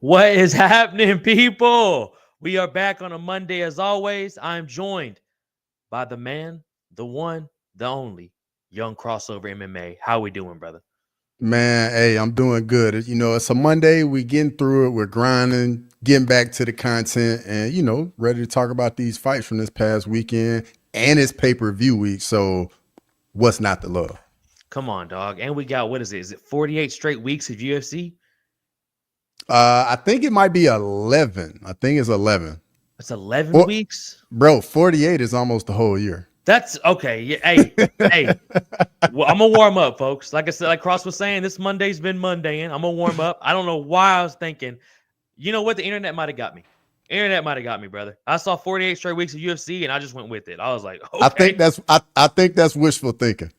What is happening, people? We are back on a Monday as always. I'm joined by the man, the one, the only, Young Crossover MMA. How we doing, brother? Man, hey, I'm doing good. It's a Monday. We getting through it. We're grinding, getting back to the content, and ready to talk about these fights from this past weekend and it's pay-per-view week. So, what's not to love? Come on, dog. And we got, what is it? Is it 48 straight weeks of UFC? I think it might be 11. I think it's 11. It's 11 Or, weeks? bro, 48 is almost the whole year. That's okay. Yeah, hey. Well, I'm gonna warm up, folks. Like I said, like Cross was saying, this Monday's been Mondaying. I'm gonna warm up. I don't know why I was thinking. You know what? The internet might have got me. Internet might have got me, brother. I saw 48 straight weeks of UFC and I just went with it. I was like, I okay, think that's wishful thinking.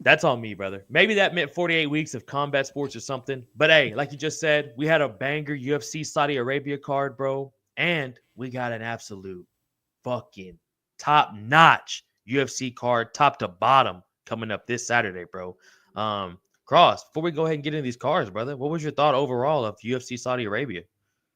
that's on me, brother. Maybe that meant 48 weeks of combat sports or something. But hey, like you just said, we had a banger UFC Saudi Arabia card, bro. And we got an absolute fucking top-notch UFC card, top to bottom, coming up this Saturday, bro. Cross, before we go ahead and get into these cards, brother, what was your thought overall of UFC Saudi Arabia?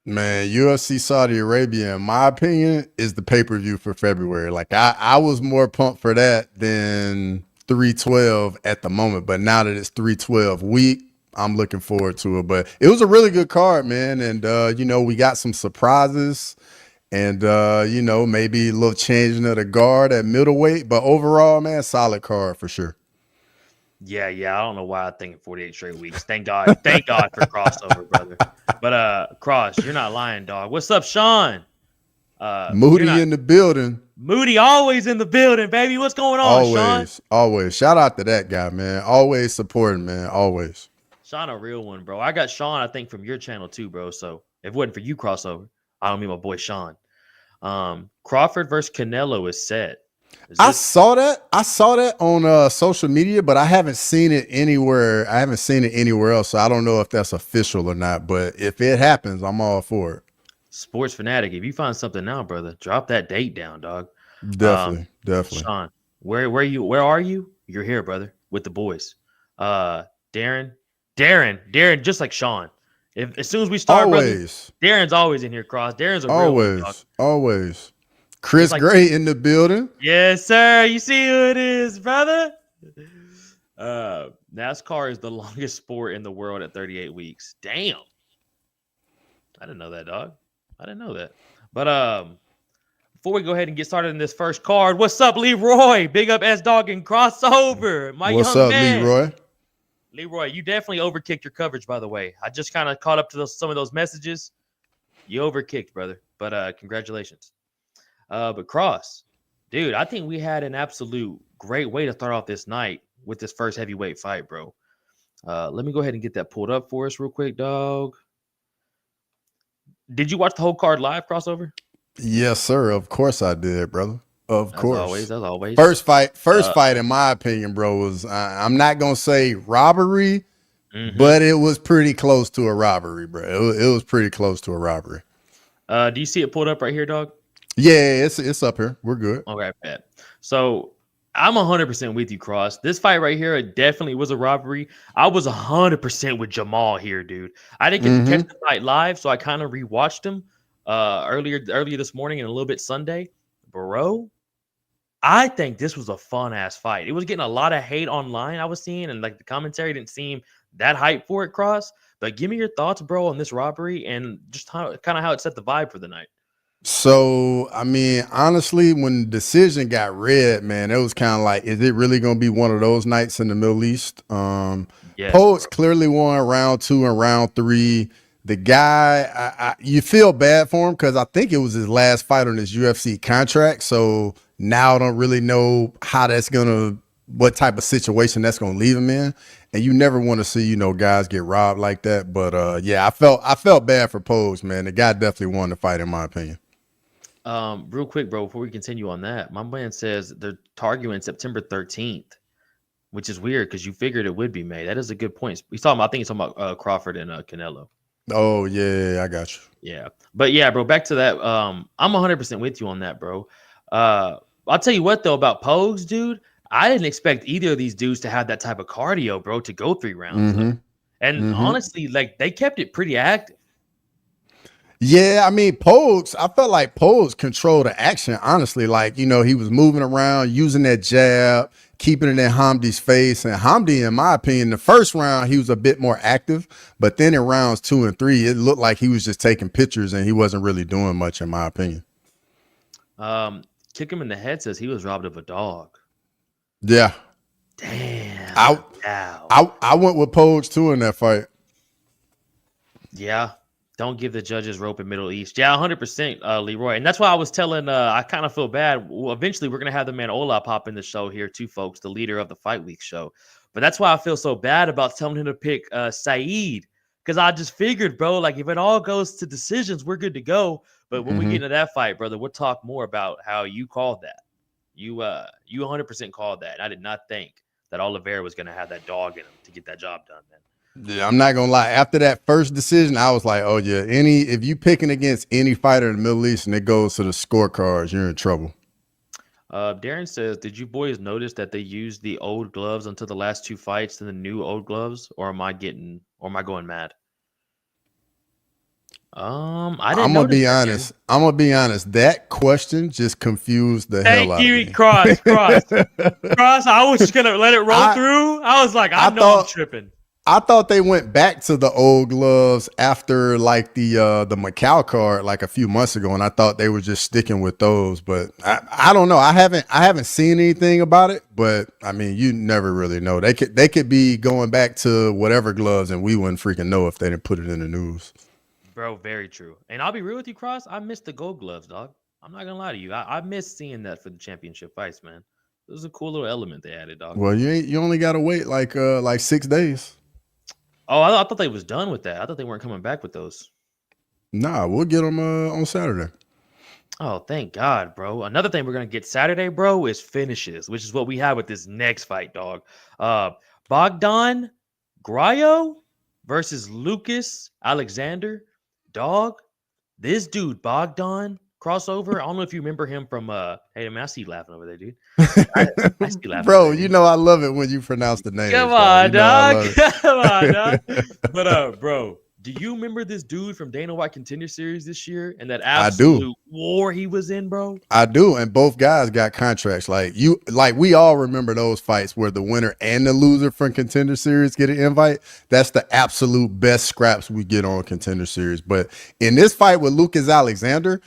Man, UFC Saudi Arabia, in my opinion, is the pay-per-view for February. Like I was more pumped for that than 312 at the moment. But now that it's 312 week, I'm looking forward to it. But it was a really good card, man. And we got some surprises and maybe a little changing of the guard at middleweight. But overall, man, solid card for sure. Yeah. I don't know why I think 48 straight weeks. Thank God for crossover, brother. But Cross, you're not lying, dog. What's up, Sean? You're Moody not in the building. Moody, always in the building, baby. What's going on, Sean? Always. Shout out to that guy, man. Always supporting, man. Always. Sean, a real one, bro. I got Sean, I think, from your channel too, bro. So if it wasn't for you, crossover, I don't mean my boy Sean. Crawford versus Canelo is set. I saw that on social media, but I haven't seen it anywhere. I haven't seen it anywhere else, so I don't know if that's official or not. But if it happens, I'm all for it. Sports Fanatic, if you find something now, brother, drop that date down, dog. Definitely. Sean, where are you? You're here, brother, with the boys. Darren, just like Sean. As soon as we start, always, brother, Darren's always in here. Cross. Darren's a real one, dog. Always. Chris Gray in the building. Yes, sir. You see who it is, brother. NASCAR is the longest sport in the world at 38 weeks. Damn. I didn't know that, dog. I didn't know that. But before we go ahead and get started in this first card, what's up, Leroy? Big up S-Dog and crossover. What's up, man. Leroy? Leroy, you definitely overkicked your coverage, by the way. I just kind of caught up to some of those messages. You overkicked, brother. But congratulations. But Cross, dude, I think we had an absolute great way to start off this night with this first heavyweight fight, bro. Let me go ahead and get that pulled up for us real quick, dog. Did you watch the whole card live, crossover? Yes, sir. Of course I did, brother. Of course. As always. First fight, in my opinion, bro, was I'm not gonna say robbery, but it was pretty close to a robbery, bro. It was pretty close to a robbery. Do you see it pulled up right here, dog? Yeah, it's up here. We're good. Okay, bad. So I'm 100% with you, Cross. This fight right here, it definitely was a robbery. I was 100% with Jamal here, dude. I didn't get to catch the fight live, so I kind of rewatched him earlier this morning and a little bit Sunday. Bro, I think this was a fun-ass fight. It was getting a lot of hate online I was seeing, and like the commentary didn't seem that hype for it, Cross. But give me your thoughts, bro, on this robbery and just how it set the vibe for the night. So, I mean, honestly, when the decision got read, man, it was kind of like, is it really going to be one of those nights in the Middle East? Yes, Poets clearly won round 2 and round 3. The guy, you feel bad for him because I think it was his last fight on his UFC contract. So now I don't really know what type of situation that's going to leave him in. And you never want to see, guys get robbed like that. But yeah, I felt bad for Pose, man. The guy definitely won the fight, in my opinion. Real quick, bro, before we continue on that, my man says they're targeting September 13th, which is weird because you figured it would be May. That is a good point. I think he's talking about Crawford and Canelo. Oh, yeah, I got you. Yeah. But yeah, bro, back to that. I'm 100% with you on that, bro. I'll tell you what, though, about Pogues, dude. I didn't expect either of these dudes to have that type of cardio, bro, to go 3 rounds. And honestly, like, they kept it pretty active. Yeah, I mean, Pogues, I felt like Pogues controlled the action, honestly. Like, he was moving around, using that jab, keeping it in Hamdi's face. And Hamdi, in my opinion, the first round, he was a bit more active. But then in rounds 2 and 3, it looked like he was just taking pictures and he wasn't really doing much, in my opinion. Um, Kick him in the head says he was robbed of a dog. Yeah. Damn. I I went with Pogues too in that fight. Yeah. Don't give the judges rope in Middle East. Yeah, 100%, Leroy. And that's why I was telling, I kind of feel bad. Well, eventually, we're going to have the man Ola pop in the show here too, folks, the leader of the Fight Week show. But that's why I feel so bad about telling him to pick Saeed. Because I just figured, bro, like if it all goes to decisions, we're good to go. But when we get into that fight, brother, we'll talk more about how you called that. You 100% called that. I did not think that Oliveira was going to have that dog in him to get that job done, man. Yeah, I'm not gonna lie. After that first decision, I was like, "Oh yeah, if you picking against any fighter in the Middle East and it goes to the scorecards, you're in trouble." Darren says, "Did you boys notice that they used the old gloves until the last two fights and the new old gloves, or am I going mad?" I didn't I'm gonna notice be that, honest. I'm gonna be honest. That question just confused the hell out Thank you, of me. Cross. I was just gonna let it roll through. I was like, I know I'm tripping. I thought they went back to the old gloves after like the Macau card like a few months ago, and I thought they were just sticking with those. But I don't know. I haven't seen anything about it. But I mean, you never really know. They could be going back to whatever gloves, and we wouldn't freaking know if they didn't put it in the news. Bro, very true. And I'll be real with you, Cross. I missed the gold gloves, dog. I'm not gonna lie to you. I missed seeing that for the championship fights, man. It was a cool little element they added, dog. Well, you only gotta wait like 6 days. Oh, I thought they was done with that. I thought they weren't coming back with those. Nah, we'll get them on Saturday. Oh, thank God, bro. Another thing we're gonna get Saturday, bro, is finishes, which is what we have with this next fight, dog. Bogdan Grayo versus Lucas Alexander. Dog, this dude, Bogdan crossover. I don't know if you remember him from hey man, I see you laughing over there, dude. I see you laughing. Bro, you know I love it when you pronounce the name. Come on, dog. Come on, dog. But bro, do you remember this dude from Dana White Contender Series this year and that absolute war he was in, bro? I do, and both guys got contracts. Like we all remember those fights where the winner and the loser from Contender Series get an invite. That's the absolute best scraps we get on Contender Series. But in this fight with Lucas Alexander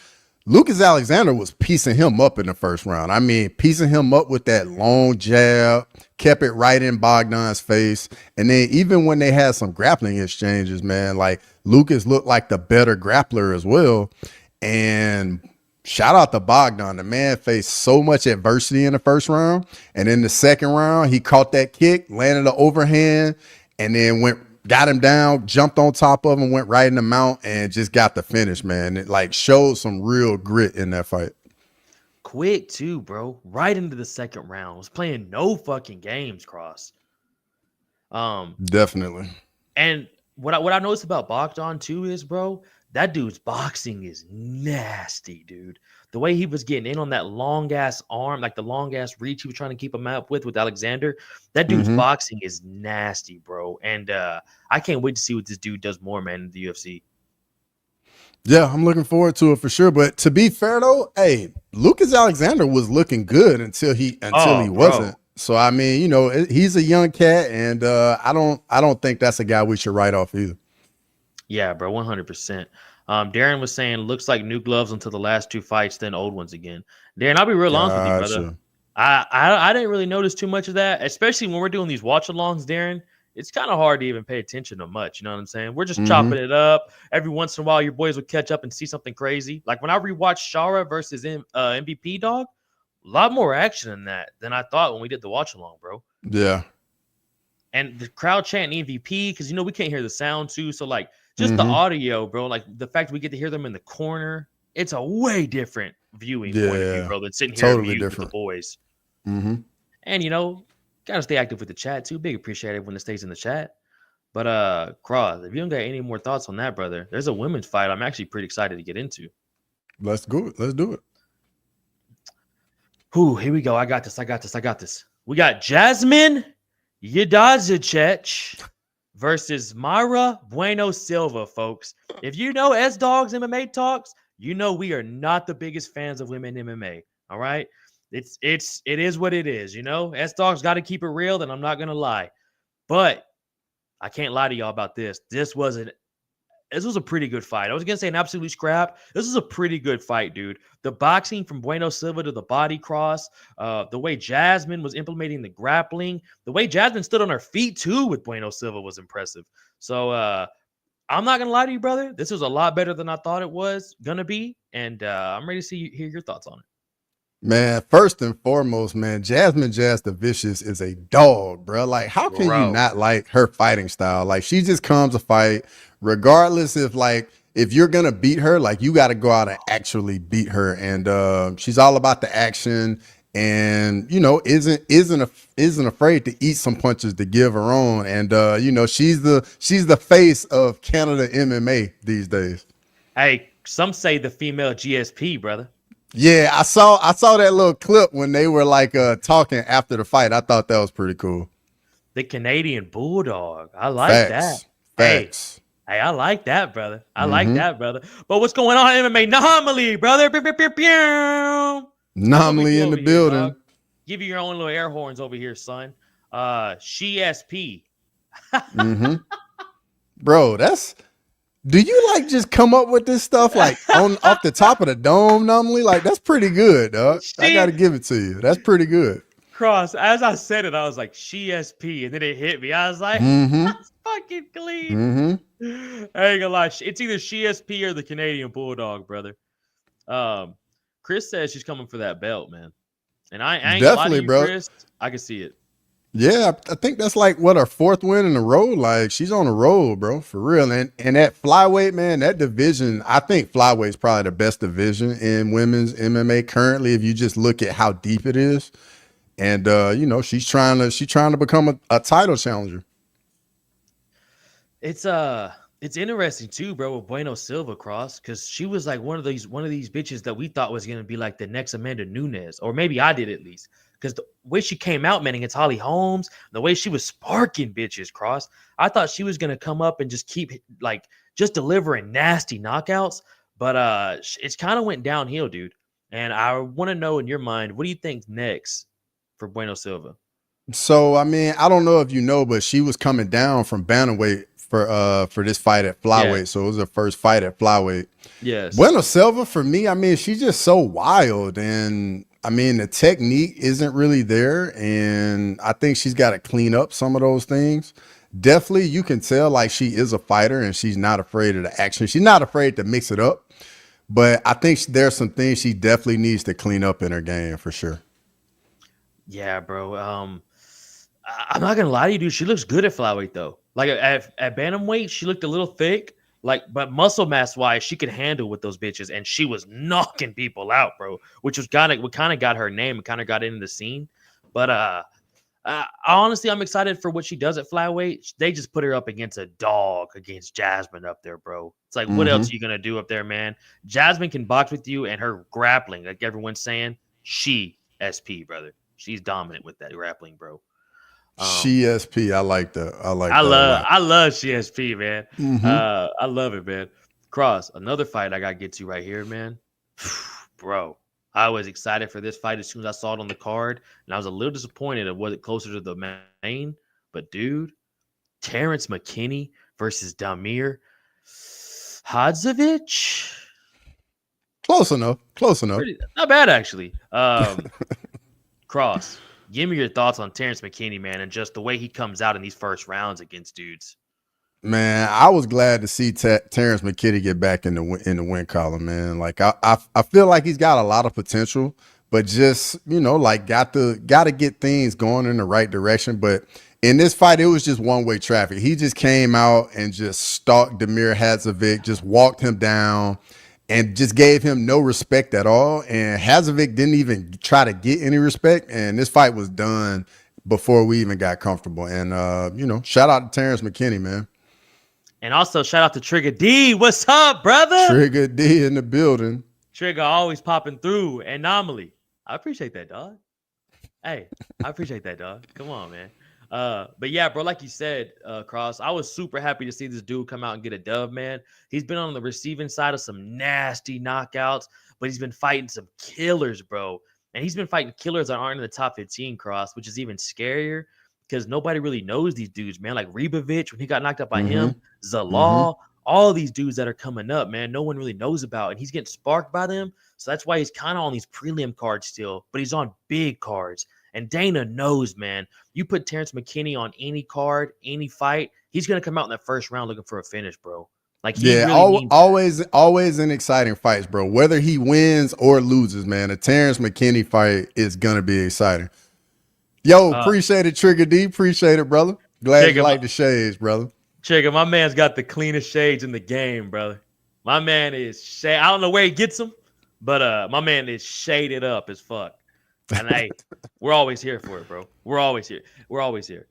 was piecing him up in the first round. I mean, piecing him up with that long jab, kept it right in Bogdan's face. And then even when they had some grappling exchanges, man, like Lucas looked like the better grappler as well. And shout out to Bogdan. The man faced so much adversity in the first round. And in the second round, he caught that kick, landed the overhand, and then got him down, jumped on top of him, went right in the mount, and just got the finish, man. It like showed some real grit in that fight. Quick too, bro. Right into the second round. Was playing no fucking games, Cross. Definitely. And what I noticed about Bogdan too is, bro, that dude's boxing is nasty, dude. The way he was getting in on that long ass arm, like the long ass reach he was trying to keep him up with Alexander, that dude's boxing is nasty, bro. And I can't wait to see what this dude does more, man, in the UFC. Yeah, I'm looking forward to it for sure. But to be fair though, hey, Lucas Alexander was looking good until he wasn't. So I mean, he's a young cat, and I don't think that's a guy we should write off either. Yeah, bro, 100%. Darren was saying, looks like new gloves until the last two fights, then old ones again. Darren, I'll be real honest with you, brother. I didn't really notice too much of that, especially when we're doing these watch-alongs, Darren. It's kind of hard to even pay attention to much, you know what I'm saying? We're just chopping it up. Every once in a while, your boys would catch up and see something crazy. Like when I rewatched Shara versus MVP, dog, a lot more action in that than I thought when we did the watch-along, bro. Yeah. And the crowd chanting MVP, because, we can't hear the sound, too. So, like, just the audio, bro, like the fact we get to hear them in the corner, it's a way different viewing point of view, bro, than sitting here totally with the boys. And, gotta stay active with the chat, too. Big appreciative when it stays in the chat. But, Cross, if you don't got any more thoughts on that, brother, there's a women's fight I'm actually pretty excited to get into. Let's go. Let's do it. Here we go. I got this. We got Jasmine Yadazicech versus Myra Bueno Silva, folks. If you know S Dog's MMA talks, you know we are not the biggest fans of women MMA. All right. It is what it is, you know. S Dog's got to keep it real, and I'm not gonna lie. But I can't lie to y'all about this. This was a pretty good fight. I was gonna say an absolute scrap. This is a pretty good fight, dude. The boxing from Bueno Silva to the body cross, the way Jasmine was implementing the grappling, the way Jasmine stood on her feet too with Bueno Silva was impressive. So I'm not gonna lie to you, brother. This was a lot better than I thought it was gonna be, and I'm ready to hear your thoughts on it. Man, first and foremost, man, Jasmine Jazz the Vicious is a dog, bro. Like, how can you Bro, not like her fighting style? Like, she just comes to fight, regardless if you're gonna beat her, like you got to go out and actually beat her. And she's all about the action, and isn't afraid to eat some punches to give her own. And she's the face of Canada MMA these days. hey, some say the female GSP, brother. Yeah, I saw that little clip when they were like talking after the fight. I thought that was pretty cool. The Canadian Bulldog. I like that. Facts. Hey, Facts. hey, I like that, brother. I like Mm-hmm. that, brother. But what's going on in MMA anomaly, brother? Pew, pew, pew, pew. That's what we Nominally do in over the here, dog. building. Give you your own little air horns over here, son. She SP. Mm-hmm. Bro, do you like just come up with this stuff like on off the top of the dome nominally? Like that's pretty good, dog. I She gotta give it to you. That's pretty good. Cross. As I said it, I was like, she SP, and then it hit me. I was like, Mm-hmm. that's fucking clean. Mm-hmm. I ain't gonna lie. It's either she SP or the Canadian Bulldog, brother. Um, Chris says she's coming for that belt, man. And I ain't gonna lie to Definitely, you, bro. Chris. I can see it. Yeah, I think that's like what her fourth win in a row. Like she's on a roll, bro, for real. And that flyweight, man, that division, I think flyweight is probably the best division in women's MMA currently. If you just look at how deep it is, and she's trying to become a title challenger. It's interesting too, bro, with Bueno Silva Cross, because she was like one of these bitches that we thought was gonna be like the next Amanda Nunes, or maybe I did at least. Because the way she came out, man, against Holly Holmes, the way she was sparking bitches, Cross, I thought she was gonna come up and just keep like just delivering nasty knockouts. But it's kind of went downhill, dude. And I want to know in your mind, what do you think next for Bueno Silva? So I mean, I don't know if you know, but she was coming down from bantamweight for this fight at Yeah. flyweight. So it was her first fight at flyweight. Yes. Bueno Silva for me, I mean, she's just so wild, and I mean the technique isn't really there, and I think she's got to clean up some of those things. Definitely, you can tell like she is a fighter, and she's not afraid of the action. She's not afraid to mix it up, but I think there's some things she definitely needs to clean up in her game for sure. Yeah, bro. I'm not gonna lie to you, dude. She looks good at flyweight though. Like at bantamweight, she looked a little thick. Like, but muscle mass wise, she could handle with those bitches, and she was knocking people out, bro. Which was what kind of got her name and kind of got into the scene. But honestly, I'm excited for what she does at flyweight. They just put her up against a dog, against Jasmine up there, bro. It's like, what else Mm-hmm. are you gonna do up there, man? Jasmine can box with you, and her grappling, like everyone's saying, she SP, brother. She's dominant with that grappling, bro. Um, CSP, I like that. I like I that a love lot. I love CSP, man. Mm-hmm. I love it, man. Cross, another fight I gotta get to right here, man. Bro, I was excited for this fight as soon as I saw it on the card, and I was a little disappointed it wasn't closer to the main. But dude, Terrence McKinney versus Damir Hadzovic. Close enough. Close enough. Pretty not bad actually. Cross, give me your thoughts on Terrence McKinney, man, and just the way he comes out in these first rounds against dudes. Man, I was glad to see Terrence McKinney get back in the win column, man. Like I feel like he's got a lot of potential, but just like got to get things going in the right direction. But in this fight, it was just one way traffic. He just came out and just stalked Damir Hadzovic, just walked him down, and just gave him no respect at all. And Hadzovic didn't even try to get any respect. And this fight was done before we even got comfortable. And shout out to Terrence McKinney, man. And also shout out to Trigger D. What's up, brother? Trigger D in the building. Trigger always popping through. Anomaly. I appreciate that, dog. Hey, I appreciate that, dog. Come on, man. But yeah, bro, like you said, Cross, I was super happy to see this dude come out and get a dub, man. He's been on the receiving side of some nasty knockouts, but he's been fighting some killers, bro. And he's been fighting killers that aren't in the top 15, Cross, which is even scarier because nobody really knows these dudes, man. Like Ribovic, when he got knocked out by Mm-hmm. him, Mm-hmm. Zalal, all these dudes that are coming up, man, no one really knows about. And he's getting sparked by them. So that's why he's kind of on these prelim cards still, but he's on big cards. And Dana knows, man. You put Terrence McKinney on any card, any fight, he's gonna come out in that first round looking for a finish, bro. Like he Yeah, really means always in exciting fights, bro. Whether he wins or loses, man, a Terrence McKinney fight is gonna be exciting. Yo, that. appreciate it, Trigger D. Appreciate it, brother. Glad you Chigga, like the shades, brother. Chigga, my man's got the cleanest shades in the game, brother. My man is shade. I don't know where he gets them, but my man is shaded up as fuck. And hey, we're always here for it, bro. We're always here. We're always here.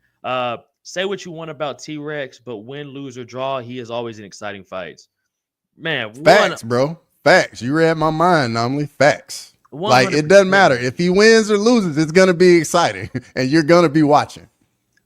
Say what you want about T-Rex, but win, lose, or draw, he is always in exciting fights. Man, Facts, bro. Facts. You read my mind, normally. Facts. Like, it doesn't 100%. matter. If he wins or loses, it's going to be exciting. And you're going to be watching.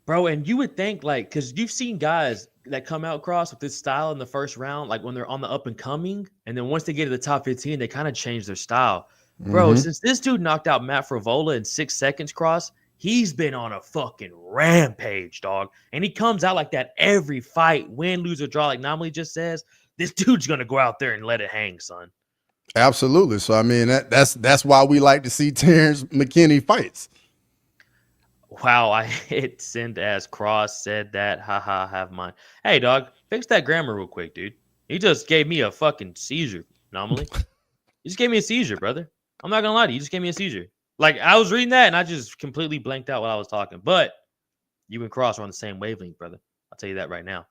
Bro, and you would think, like, because you've seen guys that come out cross with this style in the first round, like when they're on the up and coming, and then once they get to the top 15, they kind of change their style. Bro, Mm-hmm. since this dude knocked out Matt Frivola in 6 seconds cross, he's been on a fucking rampage, dog. And he comes out like that every fight, win, lose, or draw, like Nomley just says. This dude's gonna go out there and let it hang, son. Absolutely. So, I mean, that's why we like to see Terrence McKinney fights. Wow, I hit send as Cross said that. Haha, have mine. Hey, dog, fix that grammar real quick, dude. He just gave me a fucking seizure, Nomley. You just gave me a seizure, brother. I'm not gonna lie to you. You just gave me a seizure. Like I was reading that and I just completely blanked out while I was talking. But you and Cross are on the same wavelength, brother. I'll tell you that right now.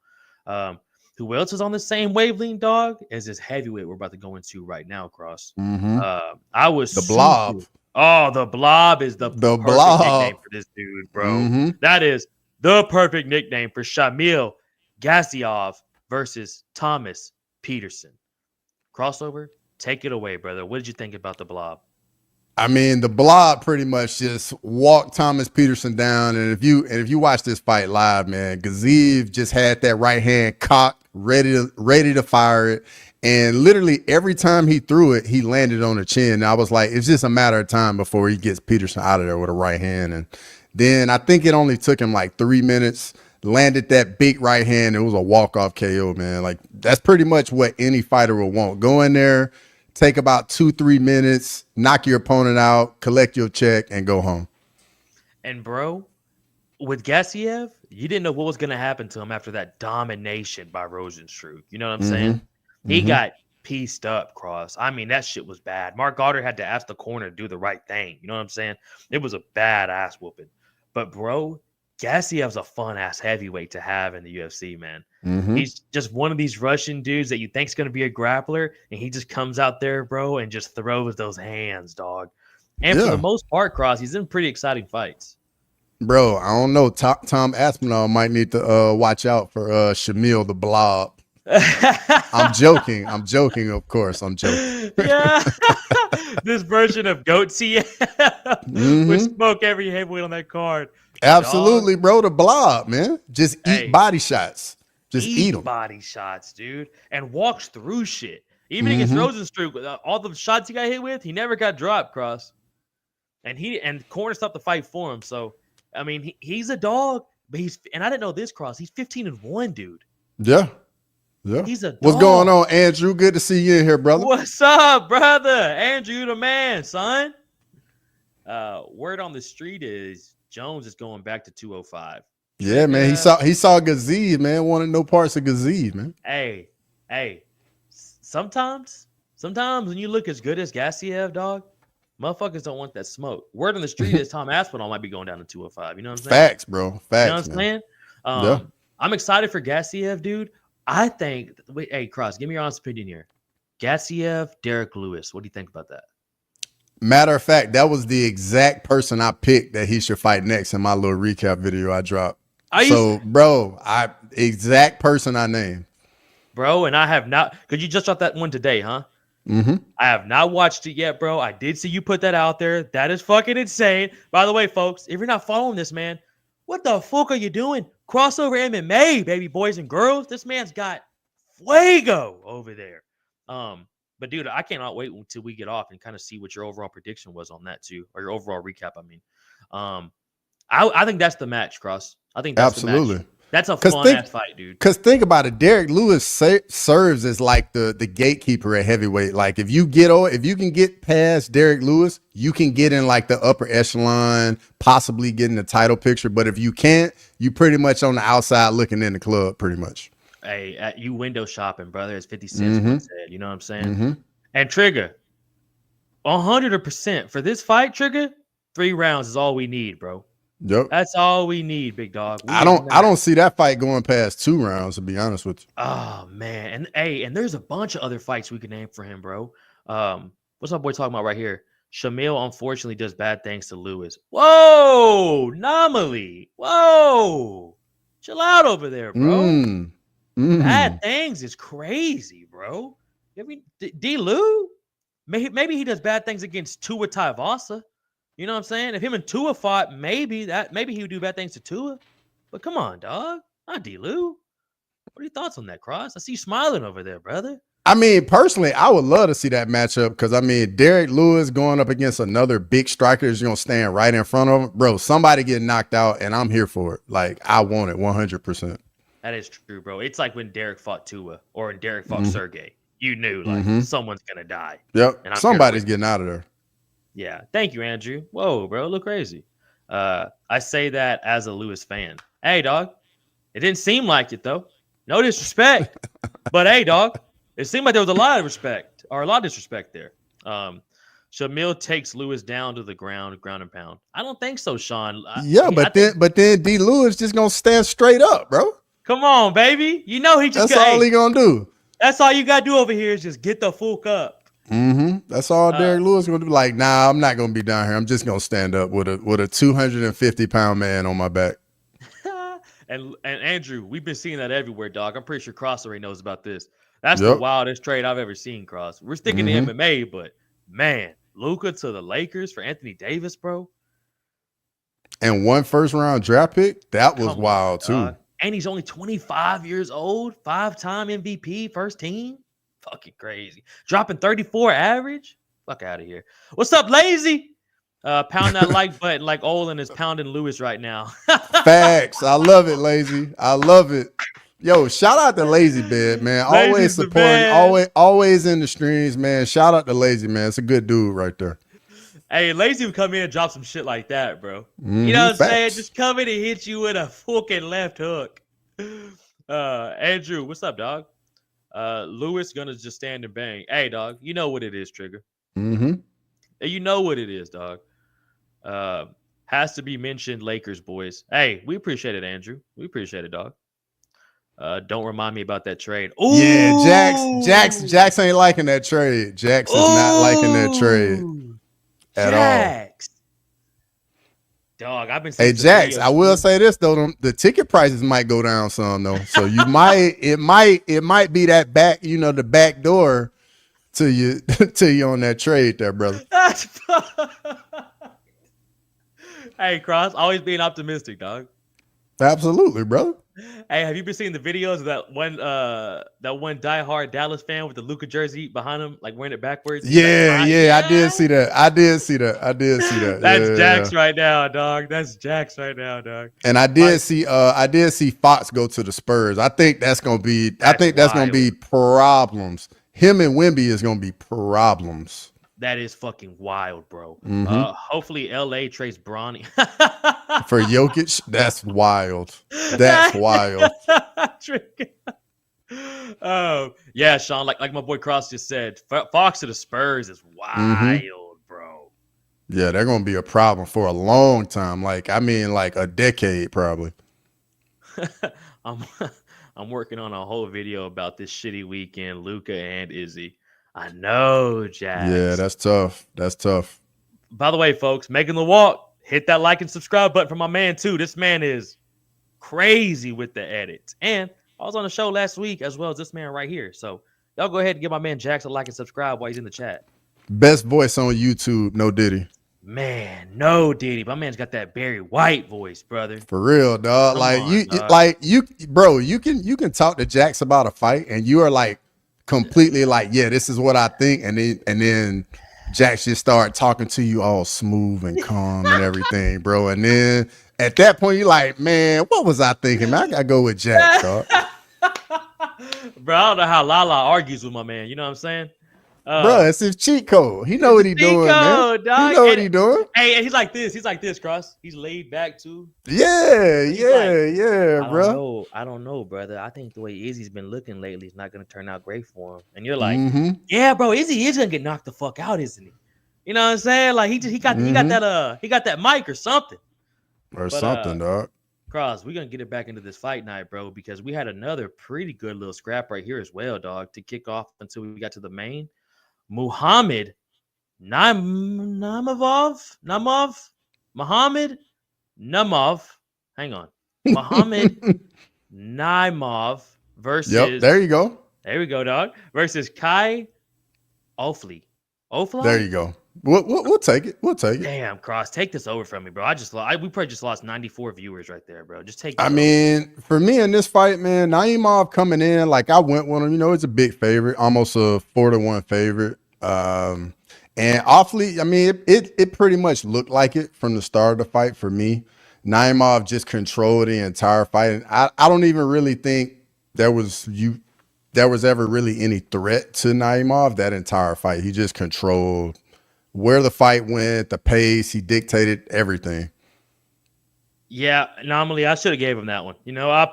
Who else is on the same wavelength, dog? Is this heavyweight we're about to go into right now, Cross. Mm-hmm. I was The Blob. Oh, the Blob is the perfect Blob nickname for this dude, bro. Mm-hmm. That is the perfect nickname for Shamil Gaziov versus Thomas Peterson. Crossover. Take it away, brother. What did you think about the Blob? I mean, the Blob pretty much just walked Thomas Peterson down. And if you watch this fight live, man, Gaziv just had that right hand cocked, ready to fire it. And literally every time he threw it, he landed on the chin. And I was like, it's just a matter of time before he gets Peterson out of there with a right hand. And then I think it only took him like 3 minutes, landed that big right hand. It was a walk-off KO, man. Like that's pretty much what any fighter would want. Go in there, take about 2-3 minutes, knock your opponent out, collect your check, and go home. And bro, with Gassiev, you didn't know what was going to happen to him after that domination by Rosenstruck. You know what I'm saying? He got pieced up, Cross. I mean, that shit was bad. Mark Goddard had to ask the corner to do the right thing. You know what I'm saying? It was a bad ass whooping. But bro, Gassiev's a fun ass heavyweight to have in the UFC, man. He's just one of these Russian dudes that you think's going to be a grappler, and he just comes out there, bro, and just throws those hands, dog. And for the most part, Cross, he's in pretty exciting fights. Bro, I don't know. Tom Aspinall might need to watch out for Shamil the Blob. I'm joking. I'm joking, of course. I'm joking. Yeah. This version of Goatsy would smoke every heavyweight on that card. Absolutely, bro. The Blob, man. Just eat body shots. Just eat them. Body shots, dude. And walks through shit. Even against Rosenstruck, all the shots he got hit with, he never got dropped, Cross. And corner stopped the fight for him. So, I mean, he's a dog, but and I didn't know this, Cross. He's 15-1, dude. Yeah. Yeah. He's a dog. What's going on, Andrew? Good to see you in here, brother. What's up, brother? Andrew the man, son. Word on the street is Jones is going back to 205. Yeah, man. He saw Gaziv, man. Wanted no parts of Gaziv, man. Hey. Sometimes when you look as good as Gassiev, dog, motherfuckers don't want that smoke. Word on the street is Tom Aspinall might be going down to 205. You know what I'm saying? Facts, bro. Facts. You know what I'm saying? I'm excited for Gassiev, dude. I think, hey, Cross, give me your honest opinion here. Gassiev, Derek Lewis. What do you think about that? Matter of fact, that was the exact person I picked that he should fight next in my little recap video I dropped. Bro, exact person I named. Bro, and I have not, because you just dropped that one today, huh? I have not watched it yet, bro. I did see you put that out there. That is fucking insane. By the way, folks, if you're not following this, man, What the fuck are you doing? Crossover MMA, baby boys and girls. This man's got fuego over there. But dude, I cannot wait until we get off and kind of see what your overall prediction was on that too, or your overall recap. I mean, I think that's the match, Cross. I think that's the match. Absolutely. That's a fun ass fight, dude. Because think about it, Derek Lewis serves as like the gatekeeper at heavyweight. Like if you can get past Derek Lewis, you can get in like the upper echelon, possibly getting the title picture. But if you can't, you pretty much on the outside looking in the club, pretty much. Hey, you window shopping, brother, as 50 Cent once said. You know what I'm saying? And Trigger, 100% for this fight, Trigger, 3 rounds is all we need, bro. Yep. That's all we need, big dog. I don't see that fight going past 2 rounds, to be honest with you. Oh man. And there's a bunch of other fights we can name for him, bro. What's my boy talking about right here? Shamil unfortunately does bad things to Lewis. Whoa, Nomily. Whoa. Chill out over there, bro. Bad things is crazy, bro. I mean, D. Lou? Maybe he does bad things against Tua Taivasa. You know what I'm saying? If him and Tua fought, maybe he would do bad things to Tua. But come on, dog. Not D-Lou. What are your thoughts on that, Cross? I see you smiling over there, brother. I mean, personally, I would love to see that matchup because, I mean, Derek Lewis going up against another big striker is going to stand right in front of him. Bro, somebody get knocked out, and I'm here for it. Like, I want it 100%. That is true, bro. It's like when Derek fought Tua or when Derek fought Sergey. You knew, like, someone's going to die. Yep. Somebody's getting out of there. Yeah. Thank you, Andrew. Whoa, bro. Look crazy. I say that as a Lewis fan. Hey, dog. It didn't seem like it, though. No disrespect. But, hey, dog. It seemed like there was a lot of respect or a lot of disrespect there. Shamil takes Lewis down to the ground and pound. I don't think so, Sean. But then D. Lewis just going to stand straight up, bro. Come on, baby. You know he just That's all he going to do. That's all you got to do over here is just get the fuck up. That's all Derek Lewis going to do. Like, nah, I'm not going to be down here. I'm just going to stand up with a 250-pound man on my back. and Andrew, we've been seeing that everywhere, dog. I'm pretty sure Cross already knows about this. That's the wildest trade I've ever seen, Cross. We're sticking to MMA, but man, Luka to the Lakers for Anthony Davis, bro. And 1 first-round draft pick? That was wild, too. And he's only 25 years old, 5-time MVP, first team. Fucking crazy. Dropping 34 average? Fuck out of here. What's up, Lazy? Pound that like button like Olin is pounding Lewis right now. Facts. I love it, Lazy. I love it. Yo, shout out to Lazy Bed, man. Always supporting, always in the streams, man. Shout out to Lazy, man. It's a good dude right there. Hey, Lazy would come in and drop some shit like that, bro. You know what I'm saying? Just come in and hit you with a fucking left hook. Andrew, what's up, dog? Lewis gonna just stand and bang. Hey, dog, you know what it is, Trigger. You know what it is, dog. Has to be mentioned, Lakers boys. Hey, we appreciate it, Andrew. We appreciate it, dog. Don't remind me about that trade. Ooh! Yeah, Jax ain't liking that trade. Jax is not liking that trade at all. Dog, I've been saying. Hey, Jax, I will say this though: the ticket prices might go down some though. So you it might be that back, the back door to you on that trade there, brother. Hey, Cross, always being optimistic, dog. Absolutely, brother. Hey, have you been seeing the videos of that one diehard Dallas fan with the Luka jersey behind him, like wearing it backwards? Yeah, I did see that. That's Jax right now, dog. That's Jax right now, dog. And I did see Fox go to the Spurs. I think that's gonna be problems. Him and Wemby is gonna be problems. That is fucking wild, bro. Hopefully LA trades Bronny. For Jokic, that's wild. That's wild. Oh, yeah, Sean, like my boy Cross just said, Fox to the Spurs is wild, bro. Yeah, they're going to be a problem for a long time. Like a decade probably. I'm working on a whole video about this shitty weekend, Luka and Izzy. I know, Jax. Yeah, that's tough. That's tough. By the way, folks, making the walk, hit that like and subscribe button for my man, too. This man is crazy with the edits. And I was on the show last week as well as this man right here. So y'all go ahead and give my man Jax a like and subscribe while he's in the chat. Best voice on YouTube, no Diddy. Man, no, Diddy. My man's got that Barry White voice, brother. For real, dog. Come Like on, dog. bro, you can talk to Jax about a fight, and you are like completely like, yeah, this is what I think, and then Jax just start talking to you all smooth and calm and everything, bro. And then at that point, you're like, man, what was I thinking? Man, I gotta go with Jax, dog. Bro, I don't know how Lala argues with my man. You know what I'm saying? Bro, it's his cheat code. He know It's a what he cheat doing, man. code, He dog. know what he doing. Hey, and he's like this. He's like this, Cross. He's laid back too. Yeah, But he's like, yeah, I don't bro. know. I don't know, brother. I think the way Izzy's been looking lately is not gonna turn out great for him. And you're like, Mm-hmm. yeah, bro, Izzy is gonna get knocked the fuck out, isn't he? You know what I'm saying? Like he got that mic or something. Or But something, dog. Cross, we're gonna get it back into this fight night, bro, because we had another pretty good little scrap right here as well, dog, to kick off until we got to the main. Muhammad Muhammad Namov. Hang on. Muhammad Naimov versus. Yep, there you go. There we go, dog. Versus Kai Ofli. There you go. We'll take it. We'll take it. Damn, Cross, take this over from me, bro. We probably just lost 94 viewers right there, bro. Just take this I over. mean, for me in this fight, man, Naimov coming in, like I went with him, it's a big favorite, almost a 4-1 favorite. And awfully, I mean, it pretty much looked like it from the start of the fight for me. Naimov just controlled the entire fight. And I don't even really think there was ever really any threat to Naimov that entire fight. He just controlled where the fight went, the pace, he dictated everything. Yeah, normally I should have gave him that one.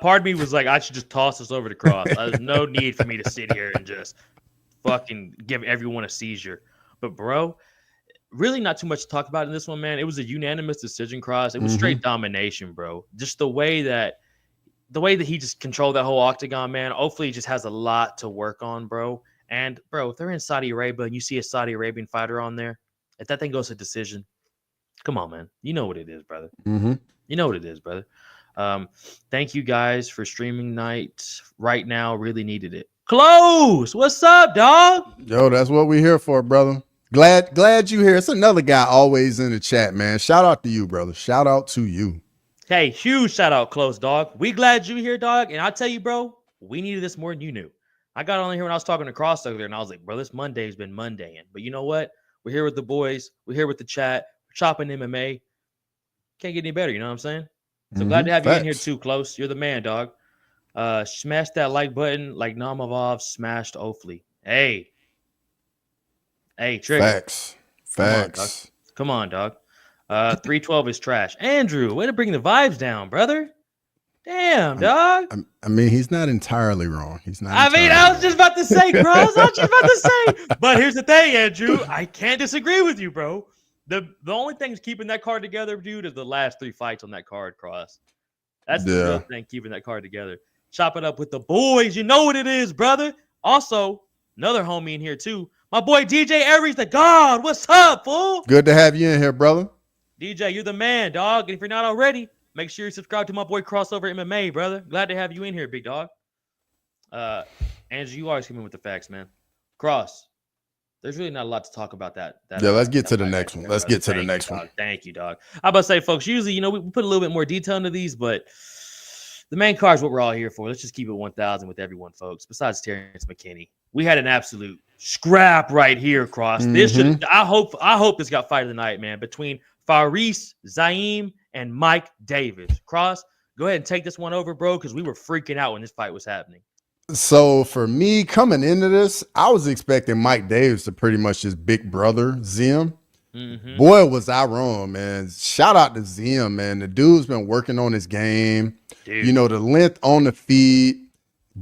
Part of me was like, I should just toss this over to Cross. There's no need for me to sit here and just fucking give everyone a seizure. But bro, really not too much to talk about in this one, man. It was a unanimous decision, Cross. It was straight domination, bro. Just the way that he just controlled that whole octagon, man. Hopefully he just has a lot to work on, bro. And bro, if they're in Saudi Arabia and you see a Saudi Arabian fighter on there, if that thing goes to decision, come on, man. You know what it is, brother. You know what it is, brother. Thank you guys for streaming night right now. Really needed it. Close. What's up, dog? Yo, that's what we're here for, brother. Glad you here. It's another guy always in the chat, man. Shout out to you, brother. Shout out to you. Hey, huge shout out, Close, dog. We glad you here, dog. And I'll tell you, bro, we needed this more than you knew. I got on here when I was talking to Cross earlier, and I was like, bro, this Monday's been Mondaying. But you know what? We're here with the boys. We're here with the chat. We're chopping MMA. Can't get any better, you know what I'm saying? So glad to have you in here too, Close. You're the man, dog. Smash that like button like Imavov smashed Ofli. Hey, Trigger. Facts. Come on, dog. 312 is trash. Andrew, way to bring the vibes down, brother. Damn, dog. I mean, he's not entirely wrong. I was just about to say, Cross. But here's the thing, Andrew. I can't disagree with you, bro. The only thing keeping that card together, dude, is the last 3 fights on that card, Cross. That's the real thing keeping that card together. Chop it up with the boys. You know what it is, brother. Also, another homie in here, too. My boy DJ Aries, the God. What's up, fool? Good to have you in here, brother. DJ, you're the man, dog. And if you're not already, make sure you subscribe to my boy Crossover MMA, brother. Glad to have you in here, big dog. Andrew, you always come in with the facts, man. Cross. There's really not a lot to talk about that. Let's get to the next one. Let's get to the next one. Thank you, dog. I about to say, folks, usually, we put a little bit more detail into these, but the main card is what we're all here for. Let's just keep it 1,000 with everyone, folks. Besides Terrence McKinney, we had an absolute scrap right here, Cross. This should. I hope this got fight of the night, man. Between Faris Zaim and Mike Davis. Cross, go ahead and take this one over, bro, because we were freaking out when this fight was happening. So for me coming into this, I was expecting Mike Davis to pretty much just big brother Zim. Boy, was I wrong, man. Shout out to Zim, man. The dude's been working on his game. Dude. The length on the feet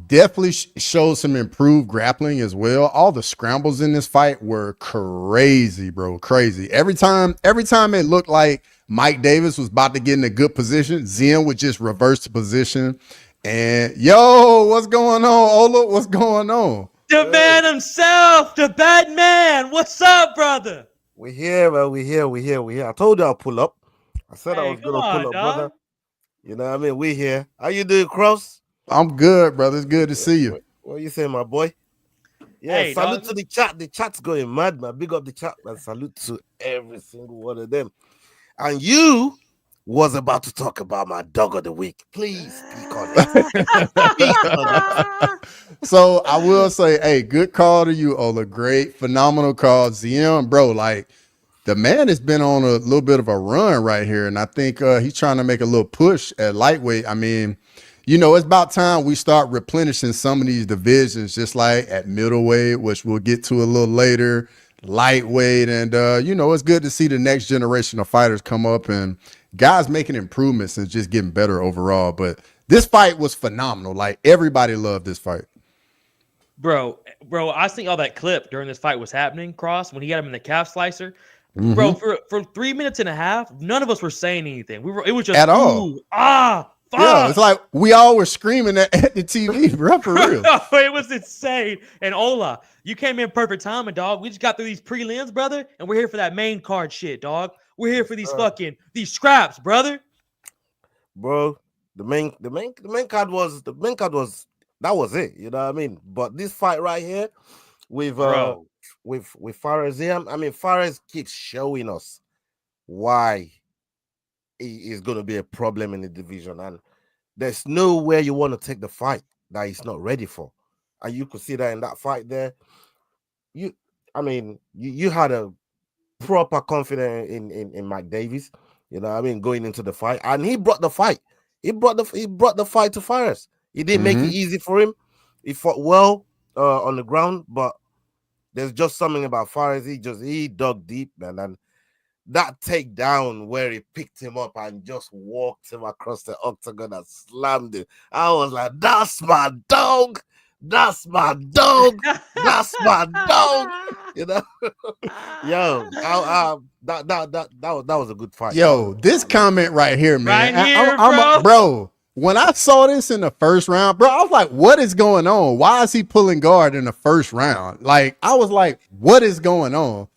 definitely shows some improved grappling as well. All the scrambles in this fight were crazy, bro. Crazy. Every time it looked like Mike Davis was about to get in a good position, Zim would just reverse the position. And yo, what's going on, Ola? What's going on? The man himself, the Batman. What's up, brother? We're here, man. We're here. I told you I'll pull up. I said I was gonna pull up, brother. You know what I mean? We're here. How you doing, Cross? I'm good, brother. It's good to see you. What you saying, my boy? Yeah, Hey, salute dog. to the chat. The chat's going mad, man. Big up the chat, man. Salute to every single one of them. And you was about to talk about my dog of the week. Please speak on it. Speak on it. So I will say, hey, good call to you, Ola. Great, phenomenal call, ZM, bro. Like the man has been on a little bit of a run right here, and I think he's trying to make a little push at lightweight. I mean, it's about time we start replenishing some of these divisions, just like at middleweight, which we'll get to a little later, lightweight, and it's good to see the next generation of fighters come up and guys making improvements and just getting better overall. But this fight was phenomenal. Like everybody loved this fight. Bro, I think all that clip during this fight was happening, Cross, when he got him in the calf slicer. Bro, Mm-hmm. for 3 minutes and a half, none of us were saying anything. It was just At all. ooh, Yeah, it's fuck. like we all were screaming at the TV, bro, for real. It was insane. And Ola, you came in perfect timing, dog. We just got through these prelims, brother, and we're here for that main card shit, dog. We're here for these these scraps, brother. Bro, the main card was that was it, you know what I mean? But this fight right here with Bro. with Fares here, I mean Fares keeps showing us why he is gonna be a problem in the division, and there's nowhere you want to take the fight that he's not ready for. And you could see that in that fight there. You I mean, you had a proper confidence in Mike Davis, you know what I mean, going into the fight, and he brought the fight. He brought the fight to Fares. He didn't make it easy for him. He fought well on the ground, but there's just something about Fares. He dug deep, man, and that takedown where he picked him up and just walked him across the octagon and slammed him. I was like, that's my dog. That's my dog. That's my dog. You know, yo, that was a good fight. Yo, this comment right here, man. Right here, bro. Bro, when I saw this in the first round, bro, I was like, what is going on? Why is he pulling guard in the first round? Like, I was like, what is going on?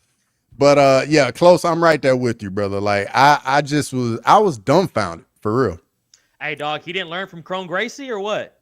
But yeah, close. I'm right there with you, brother. Like, I was dumbfounded for real. Hey, dog, he didn't learn from Crone Gracie or what?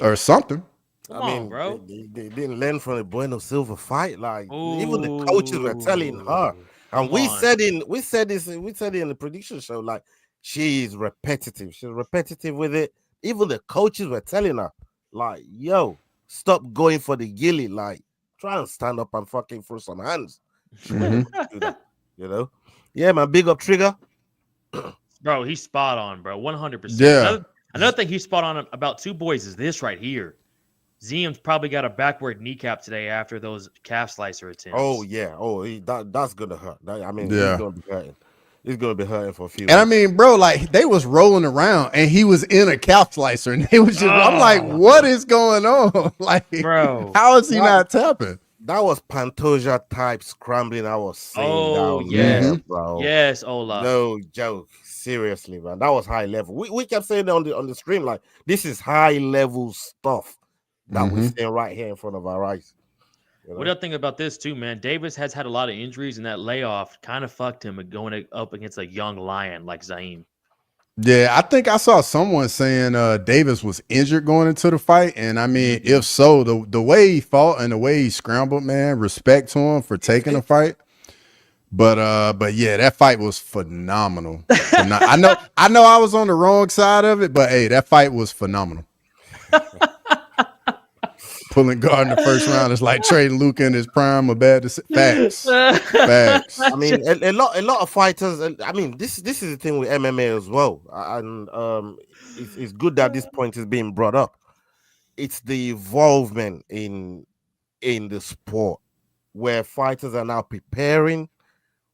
Or something. Come on, bro. They didn't learn from the Bueno Silva fight. Like even the coaches were telling her, and we said it in the prediction show. Like she's repetitive. She's repetitive with it. Even the coaches were telling her, like, "Yo, stop going for the gilly. Like, try and stand up and fucking throw some hands." She wouldn't do that, you know. Yeah, man. Big up Trigger. Bro, he's spot on, bro. 100%. Yeah. Another thing he's spot on about two boys is this right here. Ziem's probably got a backward kneecap today after those calf slicer attempts. Oh yeah. Oh, that's gonna hurt. He's gonna be hurting. He's gonna be hurting for a few. And I mean, bro, like they was rolling around and he was in a calf slicer and they was just I'm like, what is going on? Like, bro, how is he not tapping? That was Pantoja type scrambling. I was saying down there, bro. Yes, Ola. No joke. Seriously, man. That was high level. We kept saying on the stream, like, this is high level stuff that we're seeing right here in front of our eyes. You know? What do you think about this too, man? Davis has had a lot of injuries, and that layoff kind of fucked him going up against a young lion like Zaim. Yeah, I think I saw someone saying Davis was injured going into the fight, and I mean, if so, the way he fought and the way he scrambled, man, respect to him for taking the fight. But yeah, that fight was phenomenal. I know I was on the wrong side of it, but hey, that fight was phenomenal. Pulling guard in the first round is like trading Luke in his prime. Facts. I mean, a lot of fighters. I mean, this is the thing with MMA as well, and it's good that this point is being brought up. It's the involvement in the sport where fighters are now preparing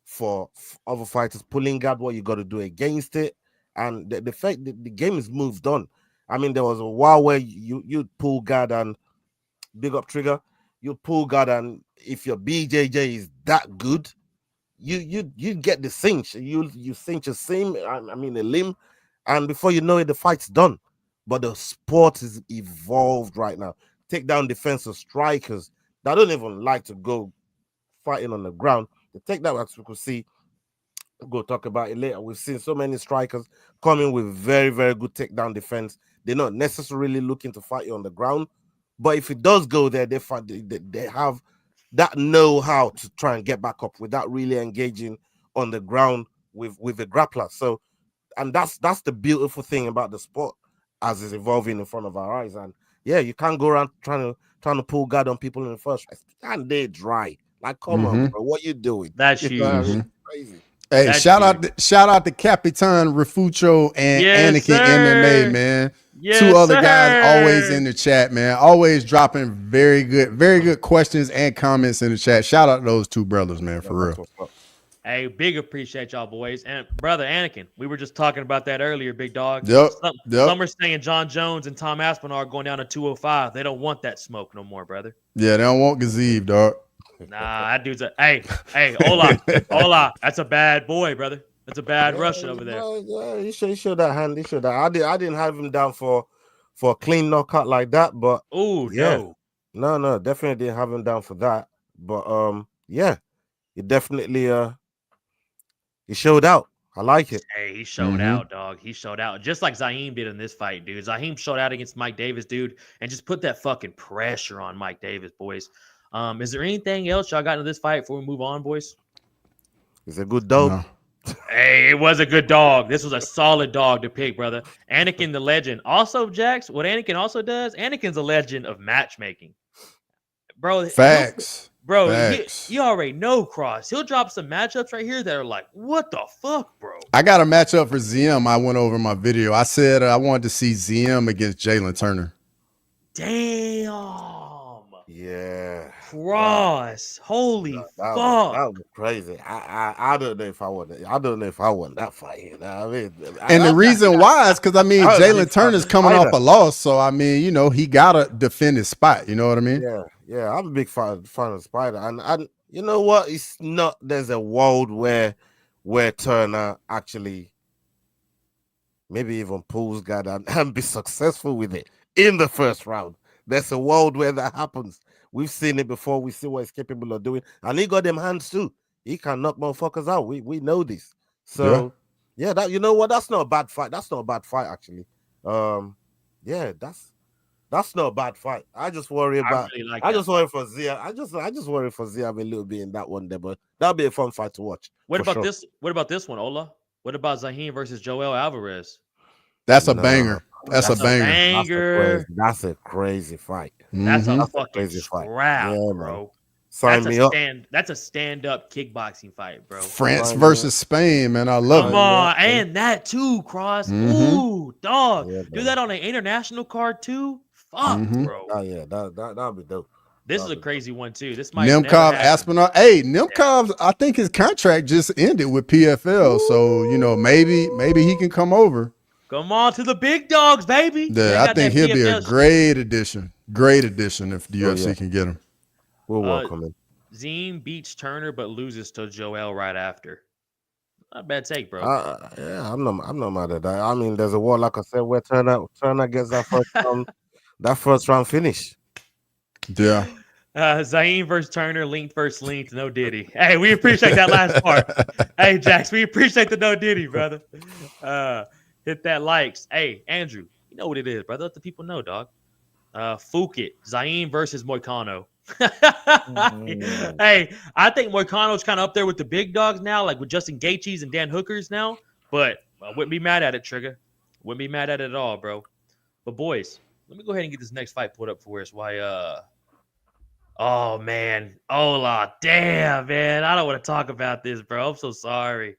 for other fighters pulling guard, what you got to do against it, and the fact that the game has moved on. I mean, there was a while where you'd pull guard and big up Trigger, you pull guard, and if your BJJ is that good, you get the cinch. You cinch a seam, I mean a limb, and before you know it, the fight's done. But the sport is evolved right now. Take down defensive strikers that don't even like to go fighting on the ground. The takedown, as we could see, we'll go talk about it later. We've seen so many strikers coming with very, very good takedown defense. They're not necessarily looking to fight you on the ground, But if it does go there, they have that know-how to try and get back up without really engaging on the ground with a grappler. So, and that's the beautiful thing about the sport as it's evolving in front of our eyes. And yeah, you can't go around trying to pull guard on people in the first place. And they dry. Like, come on, bro, what you doing? That's You huge. know what I mean? Crazy. Hey, That's shout huge. out to Capitan Refucho and Yes, Anakin MMA, sir. man. Yes, Two other guys always sir. in the chat, man. Always dropping very good questions and comments in the chat. Shout out to those two brothers, man, for That's real. what's up. Hey, big appreciate y'all boys. And brother Anakin, we were just talking about that earlier, big dog. Yep. Some are saying John Jones and Tom Aspinall are going down to 205. They don't want that smoke no more, brother. Yeah, they don't want Gazeev, dog. Nah, that dude's hey, hola. That's a bad boy, brother. That's a bad Russian over there. Yeah, he showed that hand. He showed that. I didn't have him down for a clean knockout like that, but Oh yeah, no, definitely didn't have him down for that. But yeah, he definitely he showed out. I like it. Hey, he showed out, dog. He showed out just like Zaheem did in this fight, dude. Zaheem showed out against Mike Davis, dude, and just put that fucking pressure on Mike Davis, boys. Is there anything else y'all got into this fight before we move on, boys? He's a good dog. No. Hey, it was a good dog. This was a solid dog to pick, brother. Anakin the legend. Also, Jax, what Anakin also does, Anakin's a legend of matchmaking. Bro, Facts. Bro, Facts. you already know, Cross. He'll drop some matchups right here that are like, what the fuck, bro? I got a matchup for ZM. I went over my video. I said I wanted to see ZM against Jalen Turner. Damn. Yeah. Cross. Holy fuck. That was crazy. I don't know if I want it. I don't know if I want that fight. You know what I mean? And the reason why is because, I mean, Jalen Turner's coming off a loss. So, I mean, you know, he got to defend his spot. You know what I mean? Yeah. I'm a big fan of Spider. And you know what? It's not, there's a world where Turner actually maybe even pulls guard and be successful with it in the first round. There's a world where that happens. We've seen it before. We see what he's capable of doing. And he got them hands too. He can knock motherfuckers out. We know this. So yeah, that, you know what? That's not a bad fight. That's not a bad fight, actually. Yeah, that's not a bad fight. I just worry about just worry for Zia. I just worry for Zia a little bit in that one there, but that'll be a fun fight to watch. What about this? What about this one, Ola? What about Zaheem versus Joel Alvarez? That's a banger. That's a banger. That's a crazy fight. That's a fucking scrap, bro. Sign me up. That's a stand-up kickboxing fight, bro. France versus Spain, man. I love it. Come on, and that too, Cross. Ooh, dog. Do that on an international card too. Fuck, bro. Oh yeah, that'll be dope. This is a crazy one too. This might Nemkov Aspinall. Hey, Nemkov, I think his contract just ended with PFL. So, you know, maybe he can come over. Come on to the big dogs, baby. Yeah, I think he'll be a great addition. Great addition if the UFC can get him. We'll welcome him. Zine beats Turner but loses to Joel right after. Not a bad take, bro. Yeah, I'm not mad at that. I mean, there's a war, like I said, where Turner gets that first round finish. Yeah. Zayn versus Turner, length versus length, no Diddy. Hey, we appreciate that last part. Hey, Jax, we appreciate the no Diddy, brother. Hit that likes. Hey, Andrew, you know what it is, brother. Let the people know, dog. Fukit, Zayn versus Moicano. Hey, I think Moicano's kind of up there with the big dogs now, like with Justin Gaethje's and Dan Hooker's now. But I wouldn't be mad at it, Trigger. Wouldn't be mad at it at all, bro. But boys, let me go ahead and get this next fight put up for us. Oh man, Ola, damn man, I don't want to talk about this, bro. I'm so sorry.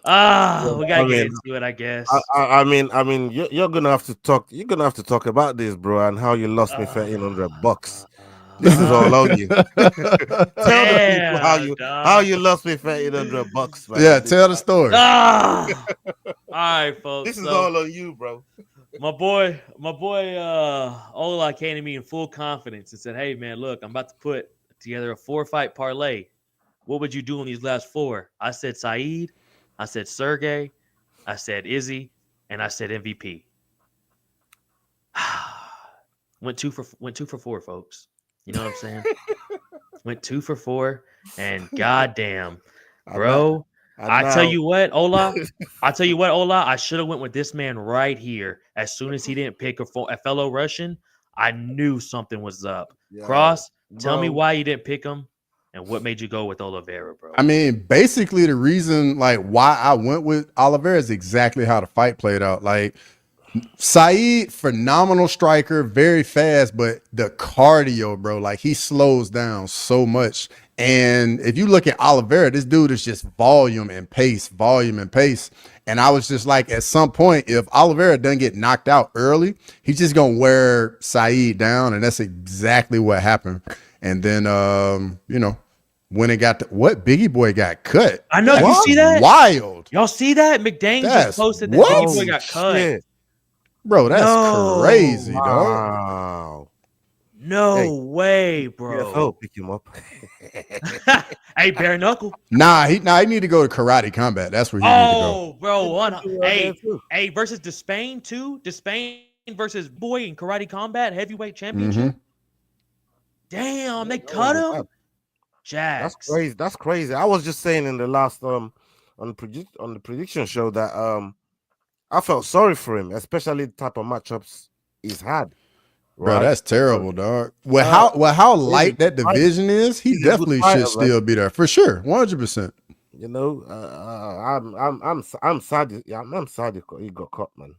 We gotta get into it, I guess. I mean, you're gonna have to talk. You're gonna have to talk about this, bro, and how you lost me for $800. This is all on you. Tell the people how you lost me for $800, man. Yeah, tell the story. All right, folks. This is all on you, bro. My boy, Ola came to me in full confidence and said, "Hey, man, look, I'm about to put together a 4-fight parlay. What would you do in these last 4?" I said Saeed, I said Sergey, I said Izzy, and I said MVP. Went two for 4, folks. You know what I'm saying? Went 2 for 4, and goddamn, bro. I tell you what, Ola. I should have went with this man right here. As soon as he didn't pick a fellow Russian, I knew something was up. Yeah, Cross, tell me bro. why you didn't pick him and what made you go with Oliveira, bro. I mean, basically the reason like why I went with Oliveira is exactly how the fight played out. Like Saeed, phenomenal striker, very fast, but the cardio, bro, like he slows down so much. And if you look at Oliveira, this dude is just volume and pace, volume and pace. And I was just like, at some point, if Oliveira doesn't get knocked out early, he's just gonna wear Saeed down, and that's exactly what happened. And then, when it got to what Biggie Boy got cut, I know. that's You see that? wild. Y'all see that? McDane just That's posted that what? Biggie Boy got cut. Shit. Bro, that's No. crazy, dog. Wow. No way, bro. PFL, pick him up. Hey, bare knuckle. Nah, he need to go to karate combat. That's where he need to go. Oh, bro. Hey, Hey, versus Despain too. Despain versus Boy in Karate Combat Heavyweight Championship. Damn, they cut him. Jax. That's crazy. That's crazy. I was just saying in the last on the prediction show that I felt sorry for him, especially the type of matchups he's had. Bro, Right? that's terrible, dog. How light that division is, he definitely should still be there for sure, 100%. You know, I'm sad. Yeah, I'm sad he got caught, man.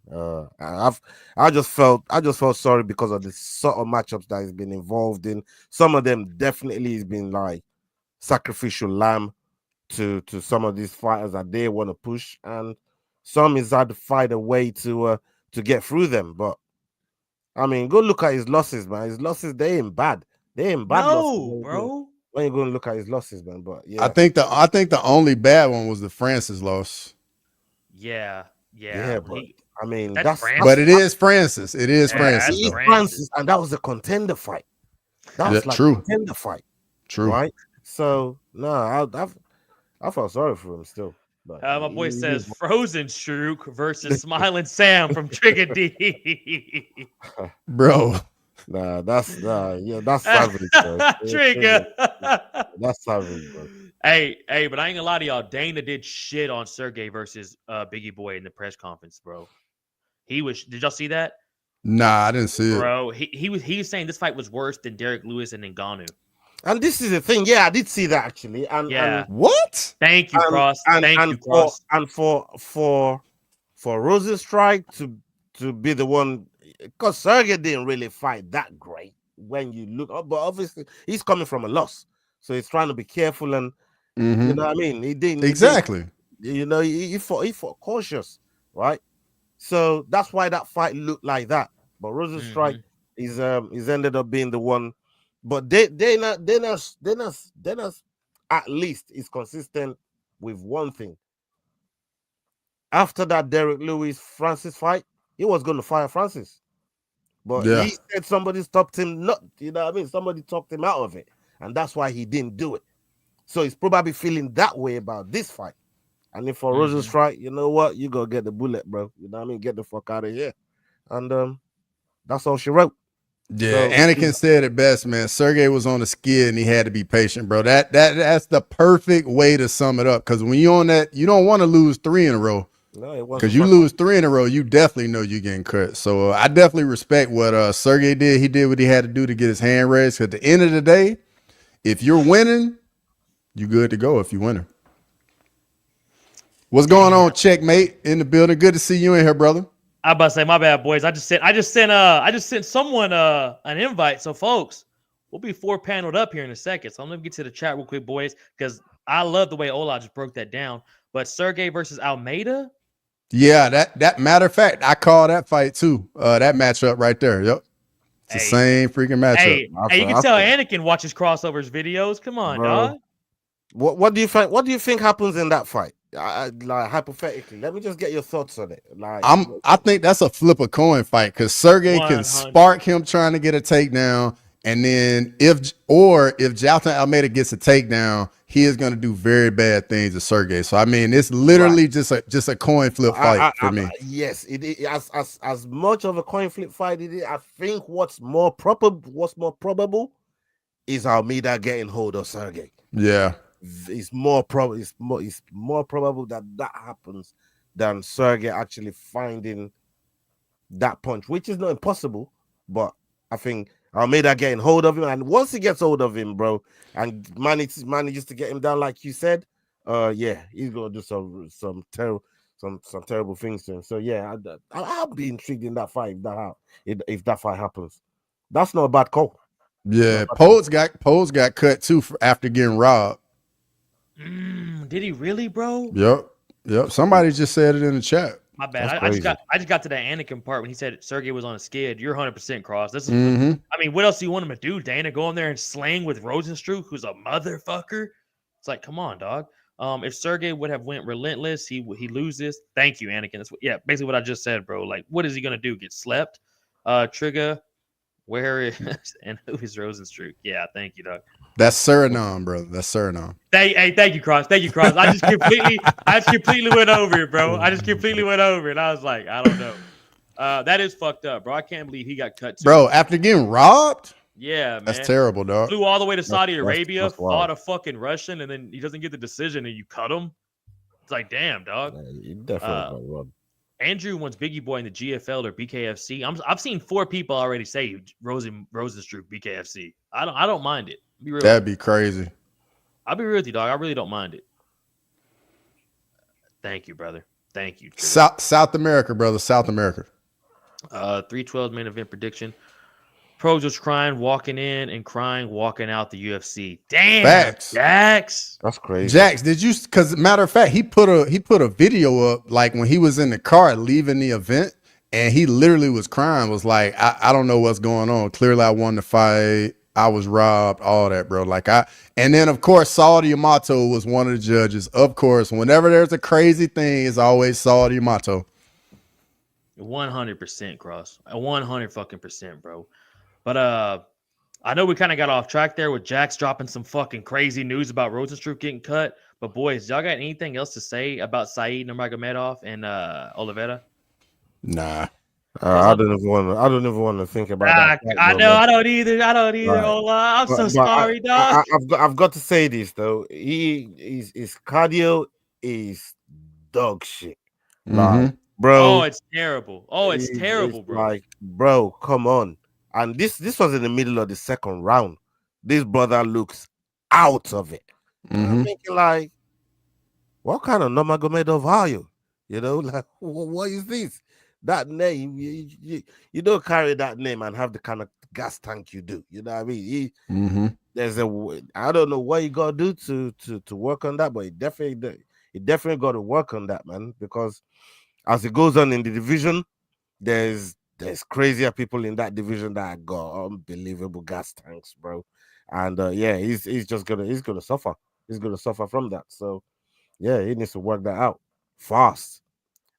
I just felt sorry because of the sort of matchups that he's been involved in. Some of them definitely has been like sacrificial lamb to some of these fighters that they want to push, and some is had to find a way to get through them. But I mean, go look at his losses, man. His losses, they ain't bad. They ain't bad losses, bro. When you go and look at his losses, man. But yeah, I think the only bad one was the Francis loss. Yeah. But I mean, that's Francis. But it is Francis. It is Francis. That's Francis, and that was a contender fight. That was like true. a contender fight. True. Right? So no, I felt sorry for him still. But my boy says Frozen Shrook versus Smiling Sam from Trigger D. Bro. Nah, that's savage, bro. Trigger. That's savage, bro. Hey, but I ain't gonna lie to y'all. Dana did shit on Sergey versus Biggie Boy in the press conference, bro. Did y'all see that? Nah, I didn't see it. Bro, he was saying this fight was worse than Derek Lewis and Ngannou. And this is the thing. Yeah, I did see that actually. And what? Thank you, Cross. Thank you, Cross. And for Rosenstrike to be the one, because Sergey didn't really fight that great when you look up, but obviously he's coming from a loss, so he's trying to be careful and you know what I mean. He didn't exactly. He fought cautious, right? So that's why that fight looked like that. But Rosenstrike is ended up being the one. But Dana at least is consistent with one thing. After that Derek Lewis Francis fight, he was going to fire Francis. But he said somebody stopped him, not, you know what I mean? Somebody talked him out of it. And that's why he didn't do it. So he's probably feeling that way about this fight. And if for Rosenstrike, you know what? You go get the bullet, bro. You know what I mean? Get the fuck out of here. And that's all she wrote. Yeah, so, Anakin said it best, man. Sergey was on the skid and he had to be patient, bro. That's the perfect way to sum it up. Because when you're on that, you don't want to lose 3 in a row. No, because you lose 3 in a row, you definitely know you're getting cut. So I definitely respect what Sergey did. He did what he had to do to get his hand raised. At the end of the day, if you're winning, you good to go. If you're winning, what's going on, Checkmate in the building? Good to see you in here, brother. I about to say, my bad, boys. I just sent someone an invite. So, folks, we'll be 4-paneled up here in a second. So I'm gonna get to the chat real quick, boys, because I love the way Ola just broke that down. But Sergey versus Almeida. Yeah, that matter of fact, I call that fight too. That matchup right there. Yep. It's the same freaking matchup. Hey, you can tell Anakin watches crossovers videos. Come on, dog. What do you think? What do you think happens in that fight? Like hypothetically, let me just get your thoughts on it. Like, I think that's a flip a coin fight because Sergey can spark him trying to get a takedown, and then if Jailton Almeida gets a takedown, he is going to do very bad things to Sergey. So I mean, it's literally just a coin flip fight for me. Yes, it as much of a coin flip fight. It is. I think what's more probable is Almeida getting hold of Sergey. Yeah. It's more probable that happens than Sergey actually finding that punch, which is not impossible, but I think Almeida getting hold of him, and once he gets hold of him, bro, and manages to get him down, like you said, yeah, he's gonna do some terrible things to him. So yeah, I'll be intrigued in that fight if that fight happens. That's not a bad call. Yeah, Poles got cut too after getting robbed. Did he really, bro? Yep. Somebody just said it in the chat. My bad. I just got to that Anakin part when he said Sergey was on a skid. You're 100% Cross. This is. I mean, what else do you want him to do, Dana? Go in there and slang with Rosenstruck, who's a motherfucker? It's like, come on, dog. If Sergey would have went relentless, he loses. Thank you, Anakin. That's basically what I just said, bro. Like, what is he gonna do? Get slept? Trigger, where is and who is Rosenstruck? Yeah, thank you, dog. That's Suriname, brother. That's Suriname. Thank you, Cross. Thank you, Cross. I just completely went over it, bro. I just completely went over it. I was like, I don't know. That is fucked up, bro. I can't believe he got cut too. Bro, after getting robbed? Yeah, man. That's terrible, dog. Flew all the way to Saudi Arabia, fought a fucking Russian, and then he doesn't get the decision, and you cut him. It's like, damn, dog. You definitely got robbed. Andrew wants Biggie Boy in the GFL or BKFC. I've seen 4 people already say Rosenstruck BKFC. I don't mind it. Be real. That'd be crazy. I'll be real with you, dog. I really don't mind it. Thank you, brother. Thank you. South America, brother. South America. 312 main event prediction. Pros was crying walking in and crying walking out the UFC. Damn, Facts. Jax. That's crazy. Jax, did you? Because matter of fact, he put a video up like when he was in the car leaving the event, and he literally was crying. Was like, I don't know what's going on. Clearly, I won the fight. I was robbed. All that, bro. And then of course, Saul Yamato was one of the judges. Of course, whenever there's a crazy thing, it's always Saul Yamato. 100% Cross. 100 fucking percent, bro. But I know we kind of got off track there with Jax dropping some fucking crazy news about Rosenstruck getting cut. But boys, y'all got anything else to say about Said Nurmagomedov and Oliveira? Nah. I don't even want to think about that. I know. I don't either. Right. Ola. I'm so sorry, dog. I've got to say this though. His cardio is dog shit. Like, bro. Oh, it's terrible. It's terrible, bro. Like, bro, come on. And this was in the middle of the second round. This brother looks out of it. I'm thinking like, what kind of Nurmagomedov are you? You know, like, what is this? That name, you don't carry that name and have the kind of gas tank you do. You know what I mean? There's I don't know what you got to do to work on that, but he definitely got to work on that, man. Because as it goes on in the division, there's crazier people in that division that got unbelievable gas tanks, bro. And yeah, he's gonna suffer. He's gonna suffer from that. So yeah, he needs to work that out fast.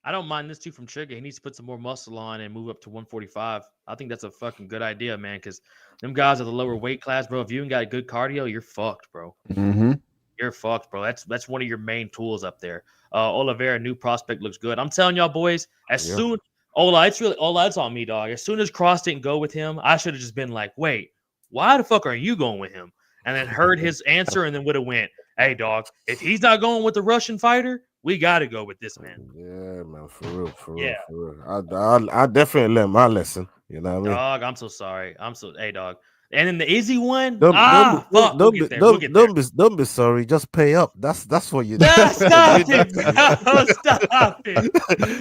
I don't mind this too from Trigger. He needs to put some more muscle on and move up to 145. I think that's a fucking good idea, man, because them guys are the lower weight class, bro. If you ain't got good cardio, you're fucked, bro. You're fucked, bro. That's one of your main tools up there. Oliveira, new prospect, looks good. I'm telling y'all, boys, soon, Ola, it's on me, dog. As soon as Cross didn't go with him, I should have just been like, wait, why the fuck are you going with him? And then heard his answer and then would have went, hey, dog, if he's not going with the Russian fighter, we got to go with this man. Yeah, man, for real. I definitely learned my lesson. You know what I mean? Dog, I'm so sorry. Hey, dog. And then the easy one. Don't be sorry. Just pay up. That's what you do. Stop it, bro. Stop it.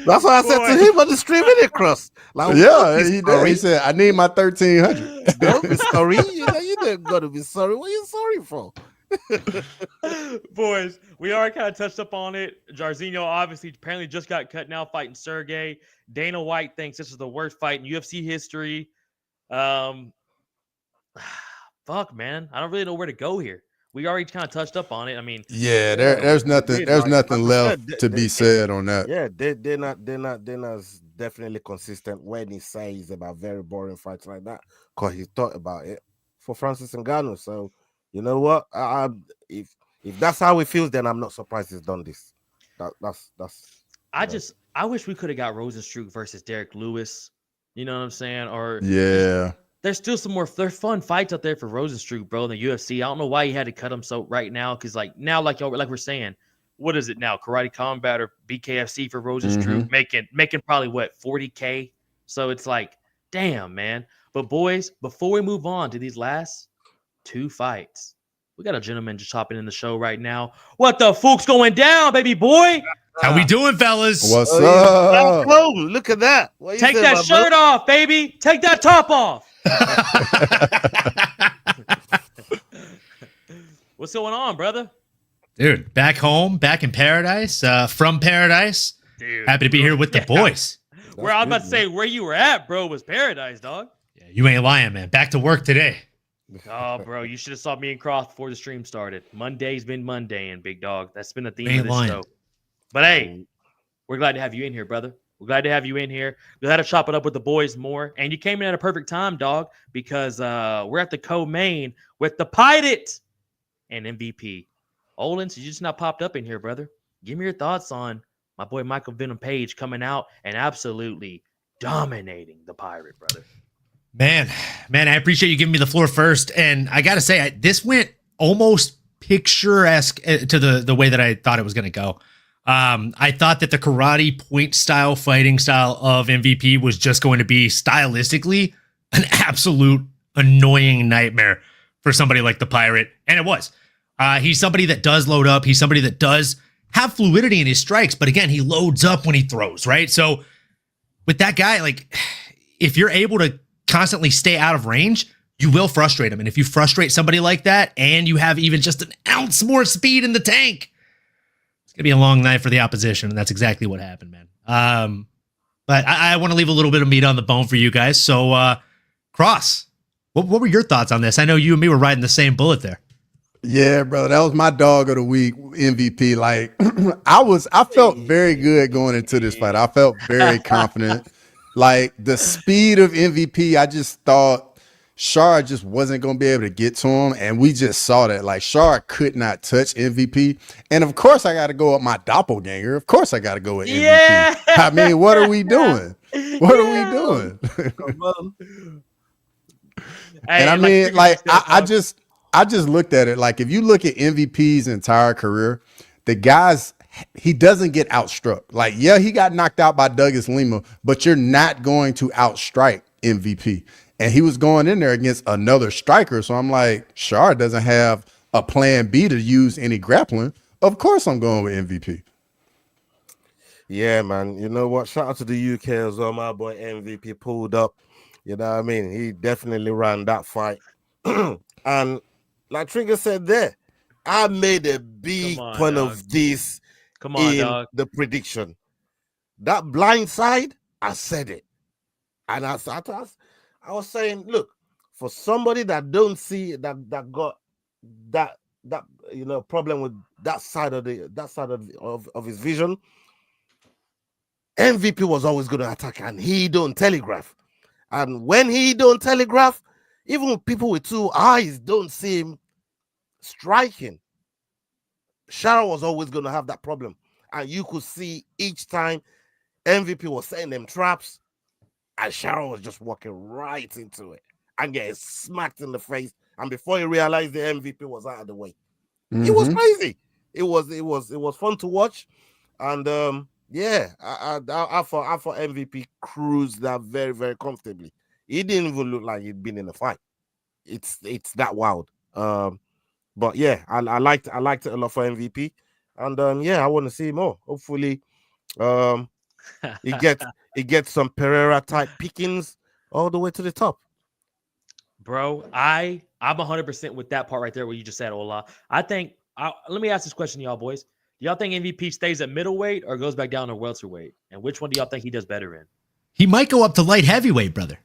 That's what I said to him on the stream in Cross. Like, yeah, he did. He said, "I need my 1,300." Don't be sorry. You don't gotta be sorry. What are you sorry for? Boys, we already kind of touched up on it. Jairzinho obviously apparently just got cut now fighting Sergey. Dana White thinks this is the worst fight in UFC history. Fuck, man. I don't really know where to go here. We already kind of touched up on it. I mean, yeah, there's nothing left to be said on that. Yeah, Dana's definitely consistent when he says about very boring fights like that, because he thought about it for Francis Ngannou. So you know what? If that's how he feels, then I'm not surprised he's done this. I wish we could have got Rosenstruck versus Derek Lewis. You know what I'm saying? Or yeah. There's still some more. There's fun fights out there for Rosenstruck, bro, in the UFC. I don't know why he had to cut him so right now, because like we're saying, what is it now? Karate Combat or BKFC for Rosenstruck, making probably what, $40K. So it's like, Damn, man. But boys, before we move on to these last 2 fights, we got a gentleman just hopping in the show right now. What the fuck's going down, baby boy? How we doing, fellas? What's Oh, up? oh, look at that. What you Take say, that my shirt off, baby. Take that top off. What's going on, brother? Dude, back home, back in paradise, from paradise. Dude, Happy to be here with the boys. Where I was about to say where you were at, bro, was paradise, dog. Yeah, you ain't lying, man. Back to work today. Oh, bro, you should have saw me and Cross before the stream started. Monday's been Monday, big dog. That's been the theme Ain't of this lying. show. But hey, we're glad to have you in here, brother. We're glad to have you in here. Glad to chop it up with the boys more. And you came in at a perfect time, dog, because we're at the co-main with the Pirate and MVP. Olin, so you just not popped up in here, brother. Give me your thoughts on my boy Michael Venom Page coming out and absolutely dominating the Pirate, brother. Man, I appreciate you giving me the floor first. And I got to say, this went almost picturesque to the way that I thought it was going to go. I thought that the karate point style fighting style of MVP was just going to be stylistically an absolute annoying nightmare for somebody like the Pirate. And it was. He's somebody that does load up. He's somebody that does have fluidity in his strikes. But again, he loads up when he throws, right? So with that guy, like, if you're able to constantly stay out of range, you will frustrate him. And if you frustrate somebody like that and you have even just an ounce more speed in the tank, it's going to be a long night for the opposition. And that's exactly what happened, man. But I want to leave a little bit of meat on the bone for you guys. So, Cross, what were your thoughts on this? I know you and me were riding the same bullet there. Yeah, brother, that was my dog of the week, MVP. Like, I felt very good going into this fight. I felt very confident. Like, the speed of MVP, I just thought Shar just wasn't going to be able to get to him, and we just saw that. Like, Shar could not touch MVP, and of course I got to go with my doppelganger. Of course I got to go with MVP. Yeah. I mean, what are we doing? What are we doing? And I mean, like, I just looked at it. Like, if you look at MVP's entire career, the guys, he doesn't get outstruck. Like, yeah, he got knocked out by Douglas Lima, but you're not going to outstrike MVP. And he was going in there against another striker. So I'm like, Shar doesn't have a plan B to use any grappling. Of course I'm going with MVP. Yeah, man. You know what? Shout out to the UK as well. My boy MVP pulled up. You know what I mean? He definitely ran that fight. And like Trigger said there, I made a big point of this in the prediction. That blind side, I said it. And I was saying, look, for somebody that don't see that got that problem with that side of his vision, MVP was always going to attack, and he don't telegraph. And when he don't telegraph, even people with two eyes don't see him striking. Shara was always going to have that problem. And you could see each time MVP was setting them traps, and Shara was just walking right into it and getting smacked in the face. And before he realized the MVP was out of the way. It was crazy. It was fun to watch. And I thought MVP cruised that very, very comfortably. He didn't even look like he'd been in a fight. It's that wild. But yeah, I liked it a lot for MVP. And I want to see more. Hopefully, he gets some Pereira type pickings all the way to the top. Bro, I'm 100% with that part right there, what you just said, Ola. I think, let me ask this question to y'all boys. Do y'all think MVP stays at middleweight or goes back down to welterweight? And which one do y'all think he does better in? He might go up to light heavyweight, brother.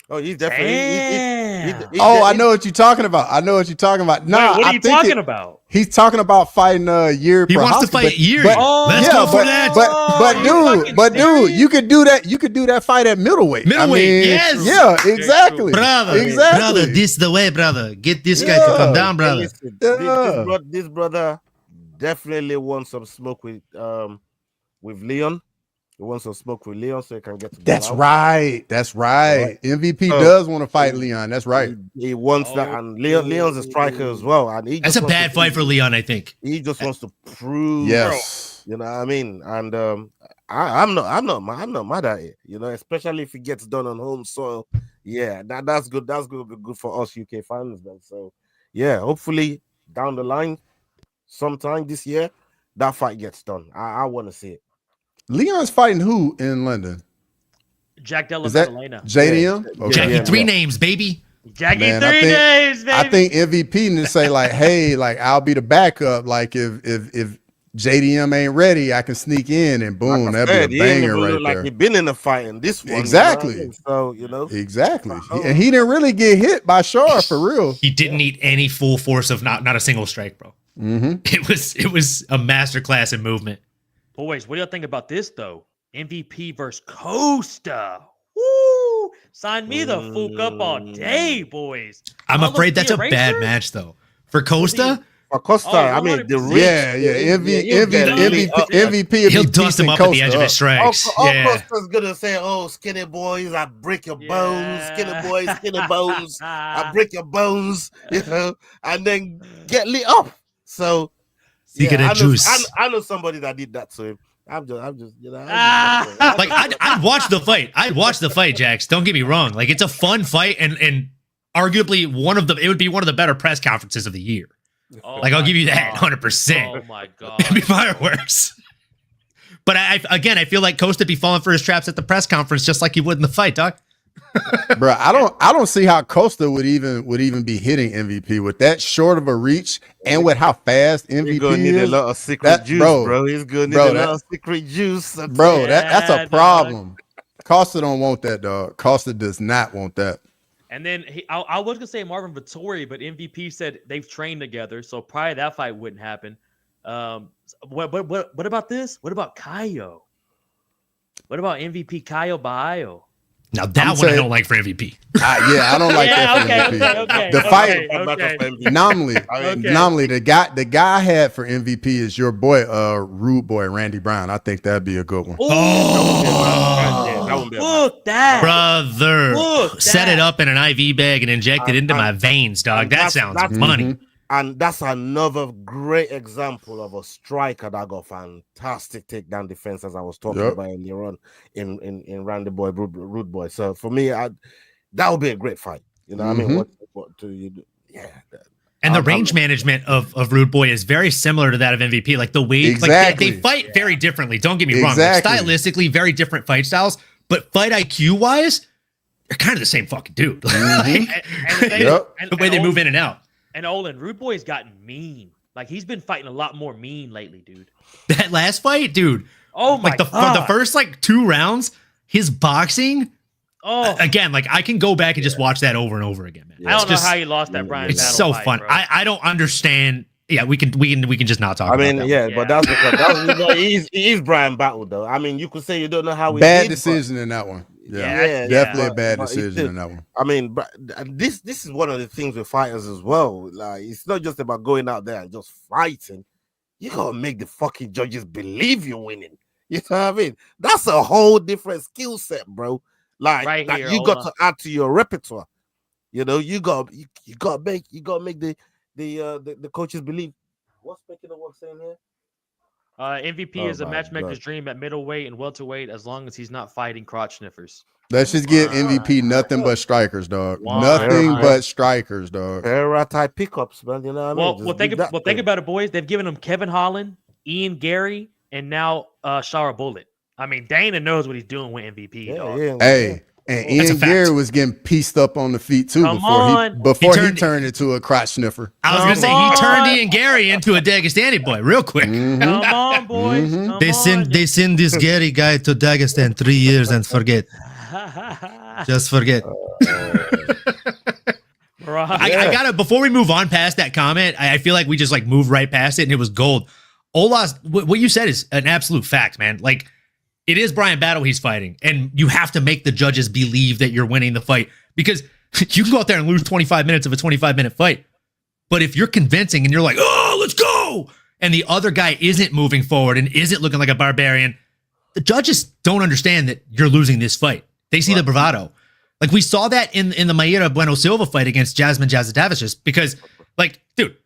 Oh, he's definitely. I know what you're talking about. Nah, wait, what are you talking about? He's talking about fighting Yuri. He wants to fight Yuri. Let's go for that. But dude, you could do that. You could do that fight at middleweight. Yes. Yeah, exactly. Brother, this the way, brother. Get this guy to come down, brother. Listen, this brother definitely wants some smoke with Leon. He wants some smoke with Leon so he can get to That's right. MVP does want to fight Leon. That's right. He wants that, and Leon's a striker as well. And that's a bad fight for Leon, I think. He just wants to prove. Yes. You know what I mean? And I'm not mad at it. You know, especially if it gets done on home soil. Yeah, that's good. That's good for us UK fans, man. So yeah, hopefully down the line, sometime this year, that fight gets done. I want to see it. Leon's fighting who in London? Jack Della Is that Maddalena. JDM? Yeah. Okay. Jackie, Yeah, three yeah. names, baby. Jackie Man, three days, baby. I think MVP need to say like, hey, like I'll be the backup. Like if JDM ain't ready, I can sneak in and boom, Like I that'd said, be he a ain't banger even right look like there. he been in a fight in this one. Exactly. You know what I mean? So you know, Exactly. And he didn't really get hit by Shar for real. He didn't need any full force of not a single strike, bro. It was a masterclass in movement. Boys, what do y'all think about this though? MVP versus Costa. Woo! Sign me the fuck up all day, boys. I'm All afraid of the that's a bad erasers? match though. For Costa, for Costa, Oh, I mean the 100%. reach. Yeah. he'll get lit up. MVP will he'll be dust him piecing up at the edge Costa of his up. strikes. Yeah. Costa's gonna say, "Oh, skinny boys, I break your bones, skinny boys, skinny bones, I break your bones," you know, and then get lit up. So, Secret I know, juice. I know somebody that did that to him. I'm just, you know, Like I'd watch the fight. I'd watch the fight, Jax. Don't get me wrong. Like it's a fun fight and arguably it would be one of the better press conferences of the year. Oh Like I'll my give you that God. 100%. Oh my god. It'd be fireworks. But I feel like Costa be falling for his traps at the press conference just like he would in the fight, dog. Bro, I don't see how Costa would even be hitting MVP with that short of a reach and with how fast MVP He's gonna need is. a lot of secret juice, bro. He's gonna need a lot of secret juice. Bro, that's Yeah, a problem. Costa don't want that, dog. Costa does not want that. And then I was gonna say Marvin Vittori, but MVP said they've trained together, so probably that fight wouldn't happen. What about this? What about Caio? What about MVP Caio Baio? Now that one I don't like for MVP. I don't like that for MVP. Okay, The fight, okay. Nominally, the guy I had for MVP is your boy, rude boy Randy Brown. I think that'd be a good one. Look that, brother. Look Set that. it up in an IV bag and inject it into my veins, dog. That sounds money. And that's another great example of a striker that got fantastic takedown defense, as I was talking about earlier on in Randy Boy, Rude Boy. So for me, that would be a great fight. You know what I mean? What do you do? Yeah. And the range management of Rude Boy is very similar to that of MVP. Like the way like they fight very differently. Don't get me wrong. Like stylistically, very different fight styles, but fight IQ wise, they're kind of the same fucking dude. And the way they move in and out. And Olin, Rude Boy's gotten mean. Like he's been fighting a lot more mean lately, dude. That last fight, dude. Oh my God. The first like 2 rounds, his boxing. Oh, again, like I can go back and just watch that over and over again, man. I don't know how he lost that Brian. It's so fight, fun. bro. I don't understand. Yeah, we can just not talk. I mean, about that but that's because he's Brian Battle though. I mean, you could say you don't know how he bad did, decision in that one. Definitely a bad decision in that one. I mean, but this is one of the things with fighters as well. Like, it's not just about going out there and just fighting. You gotta make the fucking judges believe you're winning. You know what I mean? That's a whole different skill set, bro. Like here, you got to add to your repertoire. You know, you gotta make the coaches believe. What's making the work saying here? MVP is a matchmaker's dream at middleweight and welterweight as long as he's not fighting crotch sniffers. Let's just get MVP nothing but strikers, dog. Nothing but strikers, dog. Type pickups, man. You know what I mean? Think about it, boys. They've given him Kevin Holland, Ian Gary, and now Shara Bullet. I mean, Dana knows what he's doing with MVP. Hey, and Ian Gary was getting pieced up on the feet too before he turned into a crotch sniffer. I was gonna say he turned Ian Gary into a Dagestani boy real quick. Come on, boys. They send this Gary guy to Dagestan 3 years and forget. Just forget. I gotta, before we move on past that comment, I feel like we just like moved right past it and it was gold. Ola's, what you said is an absolute fact, man. Like, it is Brian Battle he's fighting, and you have to make the judges believe that you're winning the fight, because you can go out there and lose 25 minutes of a 25-minute fight. But if you're convincing and you're like, oh, let's go, and the other guy isn't moving forward and isn't looking like a barbarian, the judges don't understand that you're losing this fight. They see the bravado. Like, we saw that in the Mayra Bueno Silva fight against Jasmine Jazadavicius, because, like, dude,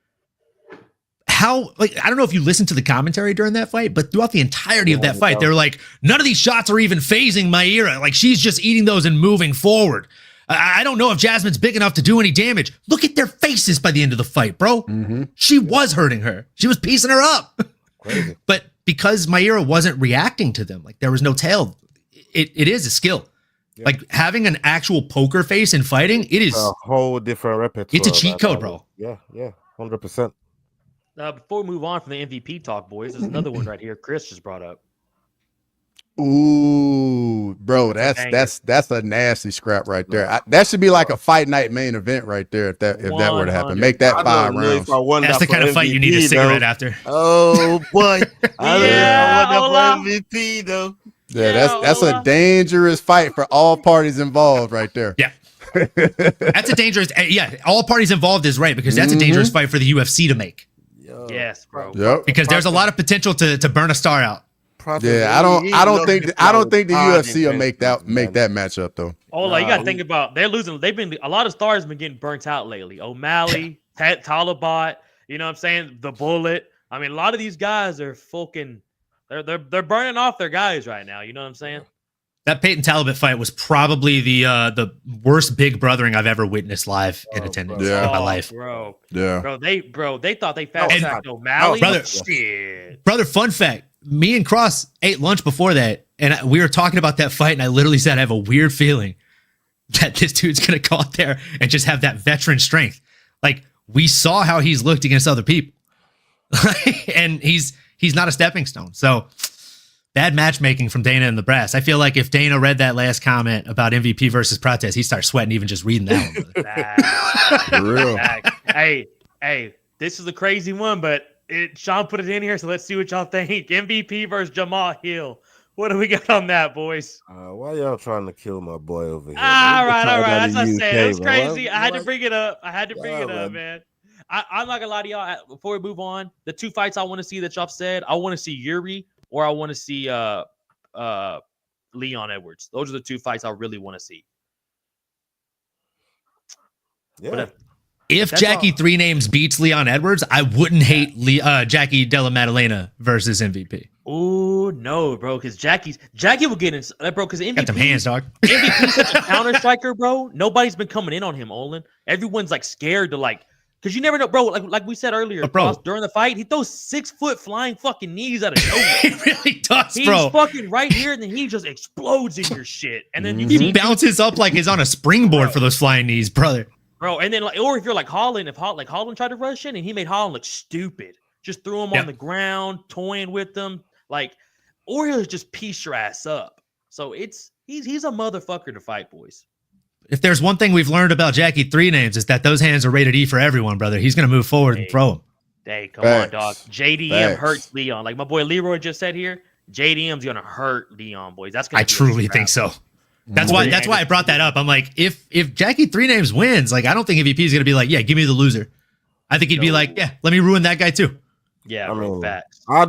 how, like, I don't know if you listened to the commentary during that fight, but throughout the entirety of that fight, they were like, none of these shots are even phasing Mayra. Like, she's just eating those and moving forward. I don't know if Jasmine's big enough to do any damage. Look at their faces by the end of the fight, bro. Mm-hmm. She was hurting her. She was piecing her up. Crazy. But because Mayra wasn't reacting to them, like there was no tail, it is a skill. Yeah. Like having an actual poker face in fighting, it is a whole different repertoire. It's a cheat code, bro. Yeah, 100%. Before we move on from the MVP talk, boys, there's another one right here. Chris just brought up. Ooh, bro, that's a nasty scrap right there. That should be like a fight night main event right there. If that were to happen, make that 5 rounds. That's the kind of fight you need a cigarette after. Oh boy, I won that for MVP though. Yeah, that's a dangerous fight for all parties involved right there. Yeah, that's a dangerous. Yeah, all parties involved is right because that's a dangerous fight for the UFC to make. Yes, bro. Yep. Because there's a lot of potential to burn a star out. Yeah, I don't think the UFC will make that matchup though. Oh, you got to think about they're losing. A lot of stars have been getting burnt out lately. O'Malley, Talibot, you know what I'm saying? The Bullet. I mean, a lot of these guys are fucking. They're burning off their guys right now. You know what I'm saying? That Peyton Talibot fight was probably the worst big brothering I've ever witnessed live in attendance in my life. Bro. Yeah. They thought they fast tracked O'Malley. Brother, fun fact. Me and Cross ate lunch before that, and we were talking about that fight, and I literally said I have a weird feeling that this dude's going to go out there and just have that veteran strength. Like, we saw how he's looked against other people. And he's not a stepping stone. So, bad matchmaking from Dana and the brass. I feel like if Dana read that last comment about MVP versus Prates, he'd start sweating even just reading that one. For real. Hey, this is a crazy one, but Sean put it in here, so let's see what y'all think. MVP versus Jamal Hill. What do we got on that, boys? Why y'all trying to kill my boy over here? All right. As I said, it was crazy. I had to bring it up. Man. I'm not gonna lie to y'all. Before we move on, the 2 fights I want to see that y'all said, I want to see Yuri or I want to see Leon Edwards. Those are the 2 fights I really want to see. Yeah. If Jackie 3 Names beats Leon Edwards, I wouldn't hate Jackie Della Maddalena versus MVP. Oh no, bro, because Jackie will get in, bro. Because MVP got them hands, dog. MVP's such a counter striker, bro. Nobody's been coming in on him, Olin. Everyone's like scared to because you never know, bro. Like we said earlier, bro, during the fight, he throws 6-foot flying fucking knees out of nowhere. He really does, He's bro. Fucking right here, and then he just explodes in your shit, and then he bounces up like he's on a springboard for those flying knees, brother. Bro, and then or if you're like Holland, if Holland tried to rush in and he made Holland look stupid, just threw him on the ground, toying with them, or he'll just piece your ass up. So he's a motherfucker to fight, boys. If there's one thing we've learned about Jackie 3 Names is that those hands are rated E for everyone, brother. He's gonna move forward and throw them. Hey, come on, dog. JDM hurts Leon. Like my boy Leroy just said here, JDM's gonna hurt Leon, boys. That's gonna. I truly think so. That's why I brought that up. I'm like, if Jackie 3 Names wins, I don't think MVP is gonna be like, yeah, give me the loser. I think he'd be like, yeah, let me ruin that guy too. Yeah, facts. I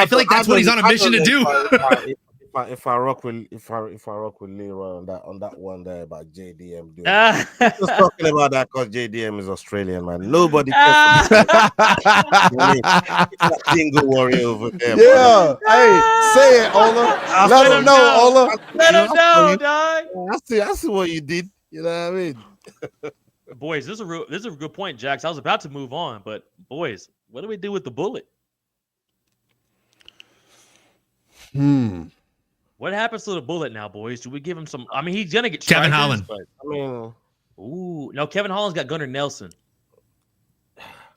feel like that's what he's on a mission to do. If I rock with Leroy on that one there about JDM doing just talking about that because JDM is Australian, man. Nobody cares about single warrior over there. Yeah, hey, say it, Ola. Let him know, Ola. Let him know, dog. I see what you did. You know what I mean? Boys, this is a good point, Jax. I was about to move on, but boys, what do we do with the Bullet? What happens to the Bullet now, boys? Do we give him some? I mean, he's gonna get Kevin Holland. But, no, Kevin Holland's got Gunnar Nelson.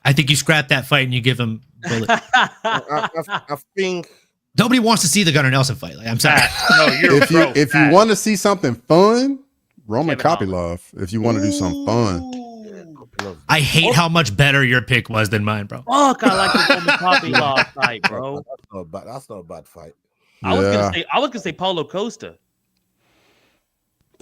I think you scrap that fight and you give him Bullet. I think nobody wants to see the Gunnar Nelson fight. I'm sorry. If you want to see something fun, Roman Kopylov. If you want to do something fun, I hate how much better your pick was than mine, bro. Fuck, I like the Roman Kopylov fight, bro. That's not a bad fight. I was gonna say Paulo Costa.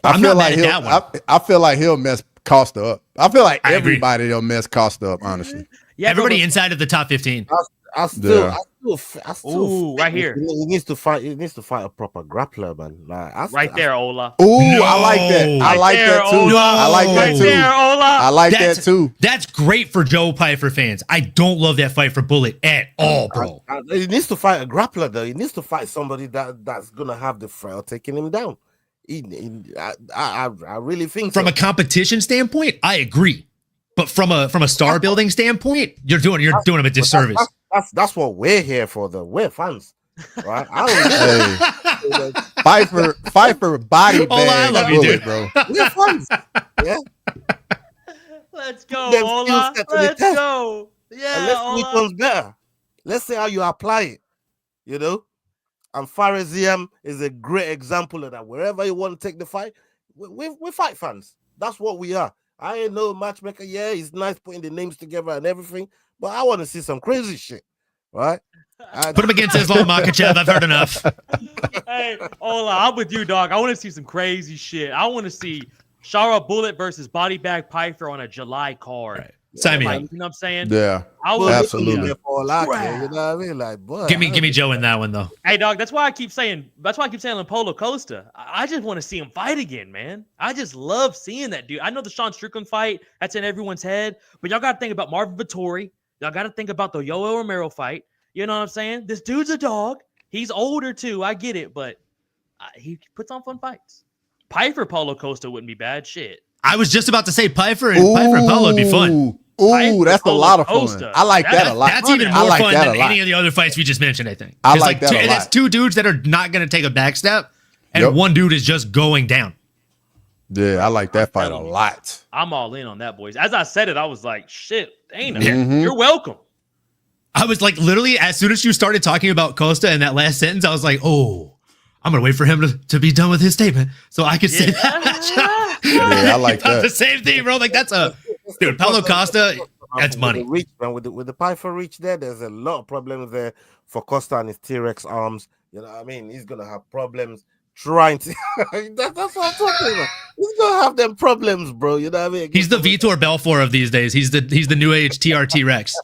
I'm not mad at that one. I feel like he'll mess Costa up. I feel like everybody will mess Costa up, honestly. Yeah, everybody inside of the top 15. I still Ooh, right here. He needs to fight. He needs to fight a proper grappler, man. Like, Right there, Ola. Ooh, No. I like that. I Right like there, that too. Ola. I like that Right too. there, Ola. I like That's- that too. That's great for Joe Pyfer fans. I don't love that fight for Bullet at all, bro. He needs to fight a grappler, though. He needs to fight somebody that's gonna have the thrill taking him down. I really think From so. a competition standpoint, I agree. But from a star building standpoint, you're doing him a disservice. That's what we're here for, though. We're fans, right? I don't Hey, Pfeiffer body Ola, I bag love you, Bullet, dude. bro. we're fans. Yeah. Let's go, Them Ola. skills set to the Let's test. go. And Yeah, let's see which Ola. one's better. Let's see how you apply it. You know, and Phariseem is a great example of that. Wherever you want to take the fight, we fight fans. That's what we are. I ain't no matchmaker. Yeah, it's nice putting the names together and everything, but I want to see some crazy shit, right? Put him against Islam Makhachev. I've heard enough. Hey, Ola, I'm with you, dog. I want to see some crazy shit. I want to see Shara Bullet versus Body Bag Piper on a July card. Right. Sign me Like, up. you know what I'm saying? Yeah. I Well, would. Absolutely. you know what I mean? Like, boy, Give me Joe in that one though. Hey, dog. That's why I keep saying. That's why I keep saying Polo Costa. I just want to see him fight again, man. I just love seeing that dude. I know the Sean Strickland fight that's in everyone's head, but y'all got to think about Marvin Vettori. Y'all got to think about the Yoel Romero fight. You know what I'm saying? This dude's a dog. He's older too. I get it, but he puts on fun fights. Piper Polo Costa wouldn't be bad. Shit. I was just about to say Piper and Paulo would be fun. Ooh, Piper that's a Polo lot of fun. Costa. I like that a lot. That's even I more like fun that than a lot. any of the other fights we just mentioned, I think. I 'Cause, like that a lot. That's two dudes that are not going to take a back step, and Yep. one dude is just going down. Yeah, I like that fight a lot. I'm all in on that, boys. As I said it, I was like, shit, Dana, Mhm. you're welcome. I was like, literally, as soon as you started talking about Costa in that last sentence, I was like, oh, I'm going to wait for him to be done with his statement so I can say that. Yeah, I like Thought that. the same thing, bro. Like, that's a dude, Paulo Costa, that's money. With the reach, man, with the Piper reach there's a lot of problems there for Costa and his T-Rex arms. You know what I mean? He's gonna have problems trying to. That's what I'm talking about. He's gonna have them problems, bro. You know what I mean? He's the Vitor Belfort of these days. He's the new age TRT Rex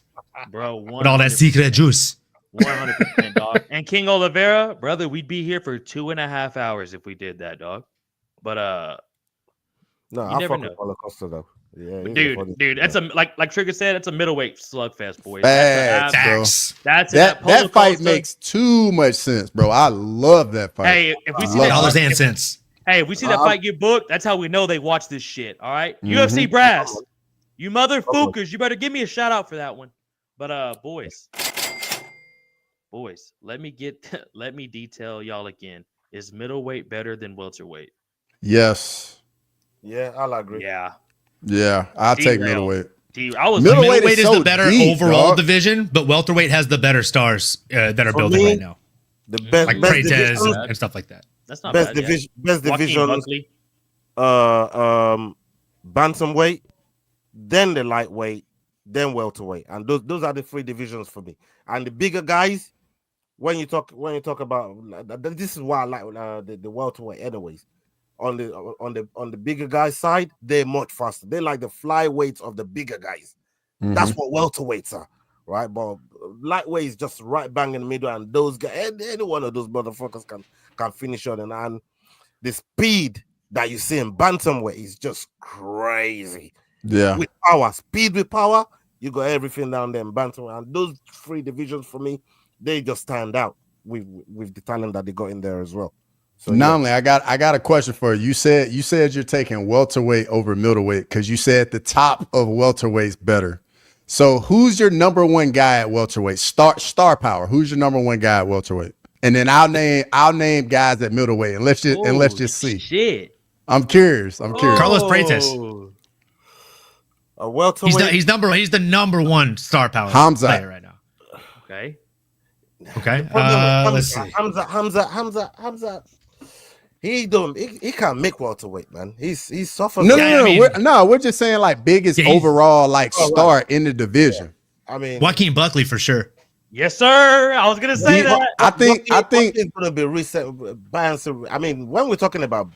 Bro, with all that secret juice. 100%, dog. And King Oliveira, brother, we'd be here for 2.5 hours if we did that, dog. But No, you I never fuck know. with Paulo Costa though. Yeah, he's a funny dude, guy. that's a like Trigger said, it's a middleweight slugfest, boys. Facts, That's bro. Facts. that Polo That fight Costa- makes too much sense, bro. I love that fight. Hey, if we see Love that Dollars fight, and cents. hey, if we see that fight get booked, that's how we know they watch this shit. All right, UFC brass, you motherfuckers, you better give me a shout out for that one. But boys, let me detail y'all again. Is middleweight better than welterweight? Yes. Yeah, I'll agree. Yeah, I'll take Derail. middleweight. I was Middleweight like, Middleweight is so the better deep, overall dog. division, but welterweight has the better stars that are For building me, right now, The best, like best Pretez divisions, and stuff like that. that's not best bad. yeah. division, best Joaquin divisions. Buckley. Bantamweight, then the lightweight, then welterweight, and those are the three divisions for me. And the bigger guys, when you talk about this is why I like the welterweight. Anyways, on the bigger guys side, they're much faster. They're like the flyweights of the bigger guys. That's what welterweights are, right? But lightweight is just right bang in the middle, and those guys, any one of those motherfuckers can finish on, and the speed that you see in bantamweight is just crazy. Yeah. With power, speed with power, you got everything down there in bantamweight, and those three divisions for me, they just stand out with the talent that they got in there as well. So Namely, I got a question for you. You said you're taking welterweight over middleweight because you said the top of welterweight's better. So who's your number one guy at welterweight? Star power. Who's your number one guy at welterweight? And then I'll name guys at middleweight and let's just see. Shit. I'm curious. Carlos Freitas. a welterweight. He's the number one star power Hamza. player right now. Okay. Okay. Let's see. Hamza. He can't make welterweight, man. He's suffering. No, Yeah, I mean- we're just saying like biggest Yeah, he's- overall like Oh, star in the division. I mean, Joaquin Buckley for sure. Yes, sir. I was gonna say that. I think it's gonna be reset. I mean, when we're talking about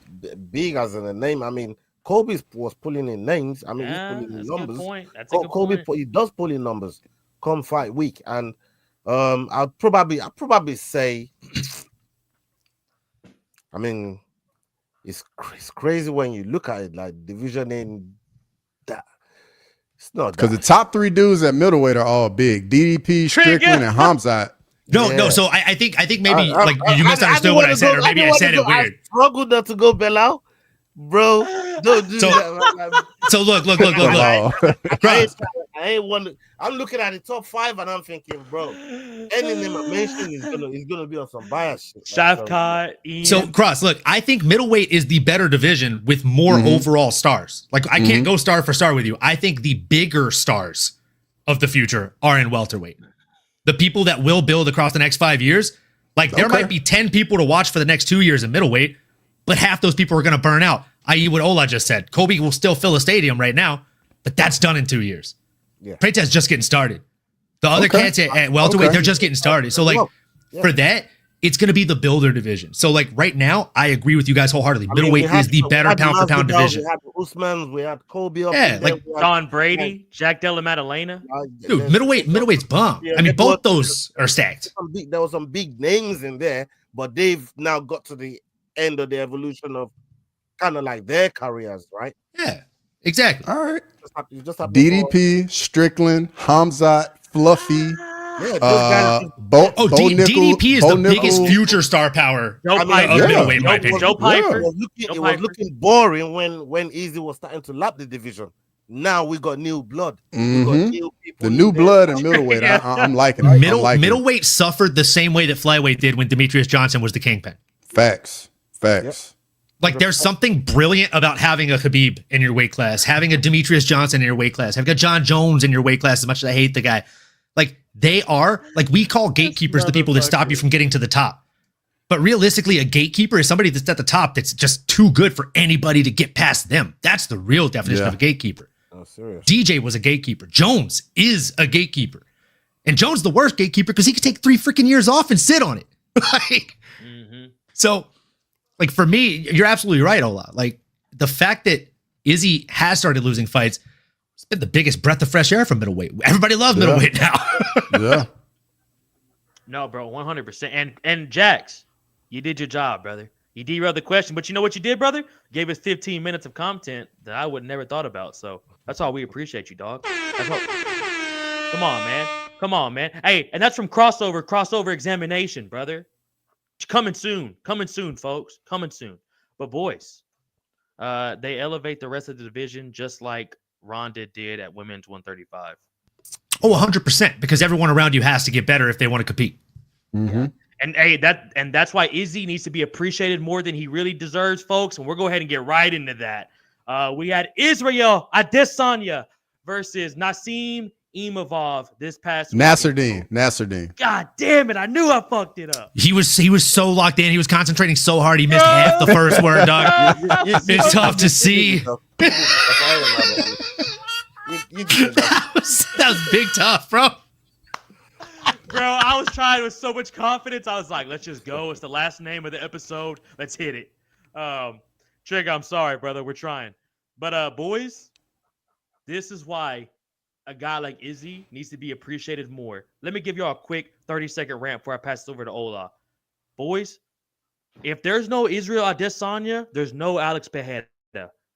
big as in a name, I mean, Kobe was pulling in names. I mean, Yeah, he's pulling in that's a good numbers. point. That's a good Kobe point. he does pull in numbers come fight week, and I'd probably say, I mean, it's crazy when you look at it, like division in that. It's not Because that. the top 3 dudes at middleweight are all big. DDP, Strickland, and Hamzat. No. So I think maybe you misunderstood what I said, or maybe I said it weird. I struggled not to go Belal, bro. Don't do that. So look. I'm looking at the top 5 and I'm thinking, bro, any name I mention is gonna be on some bias shit. Shafkat, Ian. So Cross, look, I think middleweight is the better division with more overall stars. Like I can't go star for star with you. I think the bigger stars of the future are in welterweight. The people that will build across the next 5 years, like there might be 10 people to watch for the next 2 years in middleweight, but half those people are going to burn out. I.e., what Ola just said. Kobe will still fill a stadium right now, but that's done in 2 years. Yeah. Preytez's just getting started. The other cats at welterweight, they're just getting started. So, like, for that, it's going to be the builder division. So, like, right now, I agree with you guys wholeheartedly. Middleweight is the better pound-for-pound division. We had Usman, we had Kobe. Like Don Brady, Jack Della Maddalena. Dude, middleweight's bomb. Yeah, I mean, both those are stacked. There were some big names in there, but they've now got to the end of the evolution of kind of like their careers, right? Yeah, exactly. All right. You just have DDP, Strickland, Hamzat, Fluffy. DDP is the biggest future star power of middleweight, in my opinion. Joe Piper. It was looking boring when Easy was starting to lap the division. Now we got new blood. We got new people. The new blood in middleweight. I'm liking it. Middleweight suffered the same way that flyweight did when Demetrius Johnson was the kingpin. Facts. Yep. Like there's something brilliant about having a Khabib in your weight class, having a Demetrius Johnson in your weight class, having a John Jones in your weight class, as much as I hate the guy. Like they are, like we call gatekeepers the people that stop you from getting to the top. But realistically, a gatekeeper is somebody that's at the top that's just too good for anybody to get past them. That's the real definition of a gatekeeper. Oh, serious. DJ was a gatekeeper. Jones is a gatekeeper. And Jones the worst gatekeeper because he could take 3 freaking years off and sit on it. So, like for me, you're absolutely right, Ola. Like the fact that Izzy has started losing fights, it's been the biggest breath of fresh air from middleweight. Everybody loves middleweight now. No, bro, 100%. And Jax, you did your job, brother. You derailed the question, but you know what you did, brother? Gave us 15 minutes of content that I would never thought about. So that's all we appreciate you, dog. That's all. Come on, man. Hey, and that's from crossover examination, brother. Coming soon, folks. Coming soon. But boys, they elevate the rest of the division just like Ronda did at women's 135. Oh, 100%. Because everyone around you has to get better if they want to compete. Yeah. And hey, that's why Izzy needs to be appreciated more than he really deserves, folks. And we'll go ahead and get right into that. We had Israel Adesanya versus Nassim Imavov this past week. Nasruddin. God damn it! I knew I fucked it up. He was so locked in. He was concentrating so hard. He missed half the first word, dog. It's tough to see. That was big tough, bro. Bro, I was trying with so much confidence. I was like, let's just go. It's the last name of the episode. Let's hit it. Trigger, I'm sorry, brother. We're trying. But boys, this is why a guy like Izzy needs to be appreciated more. Let me give y'all a quick 30-second rant before I pass it over to Ola. Boys, if there's no Israel Adesanya, there's no Alex Pereira.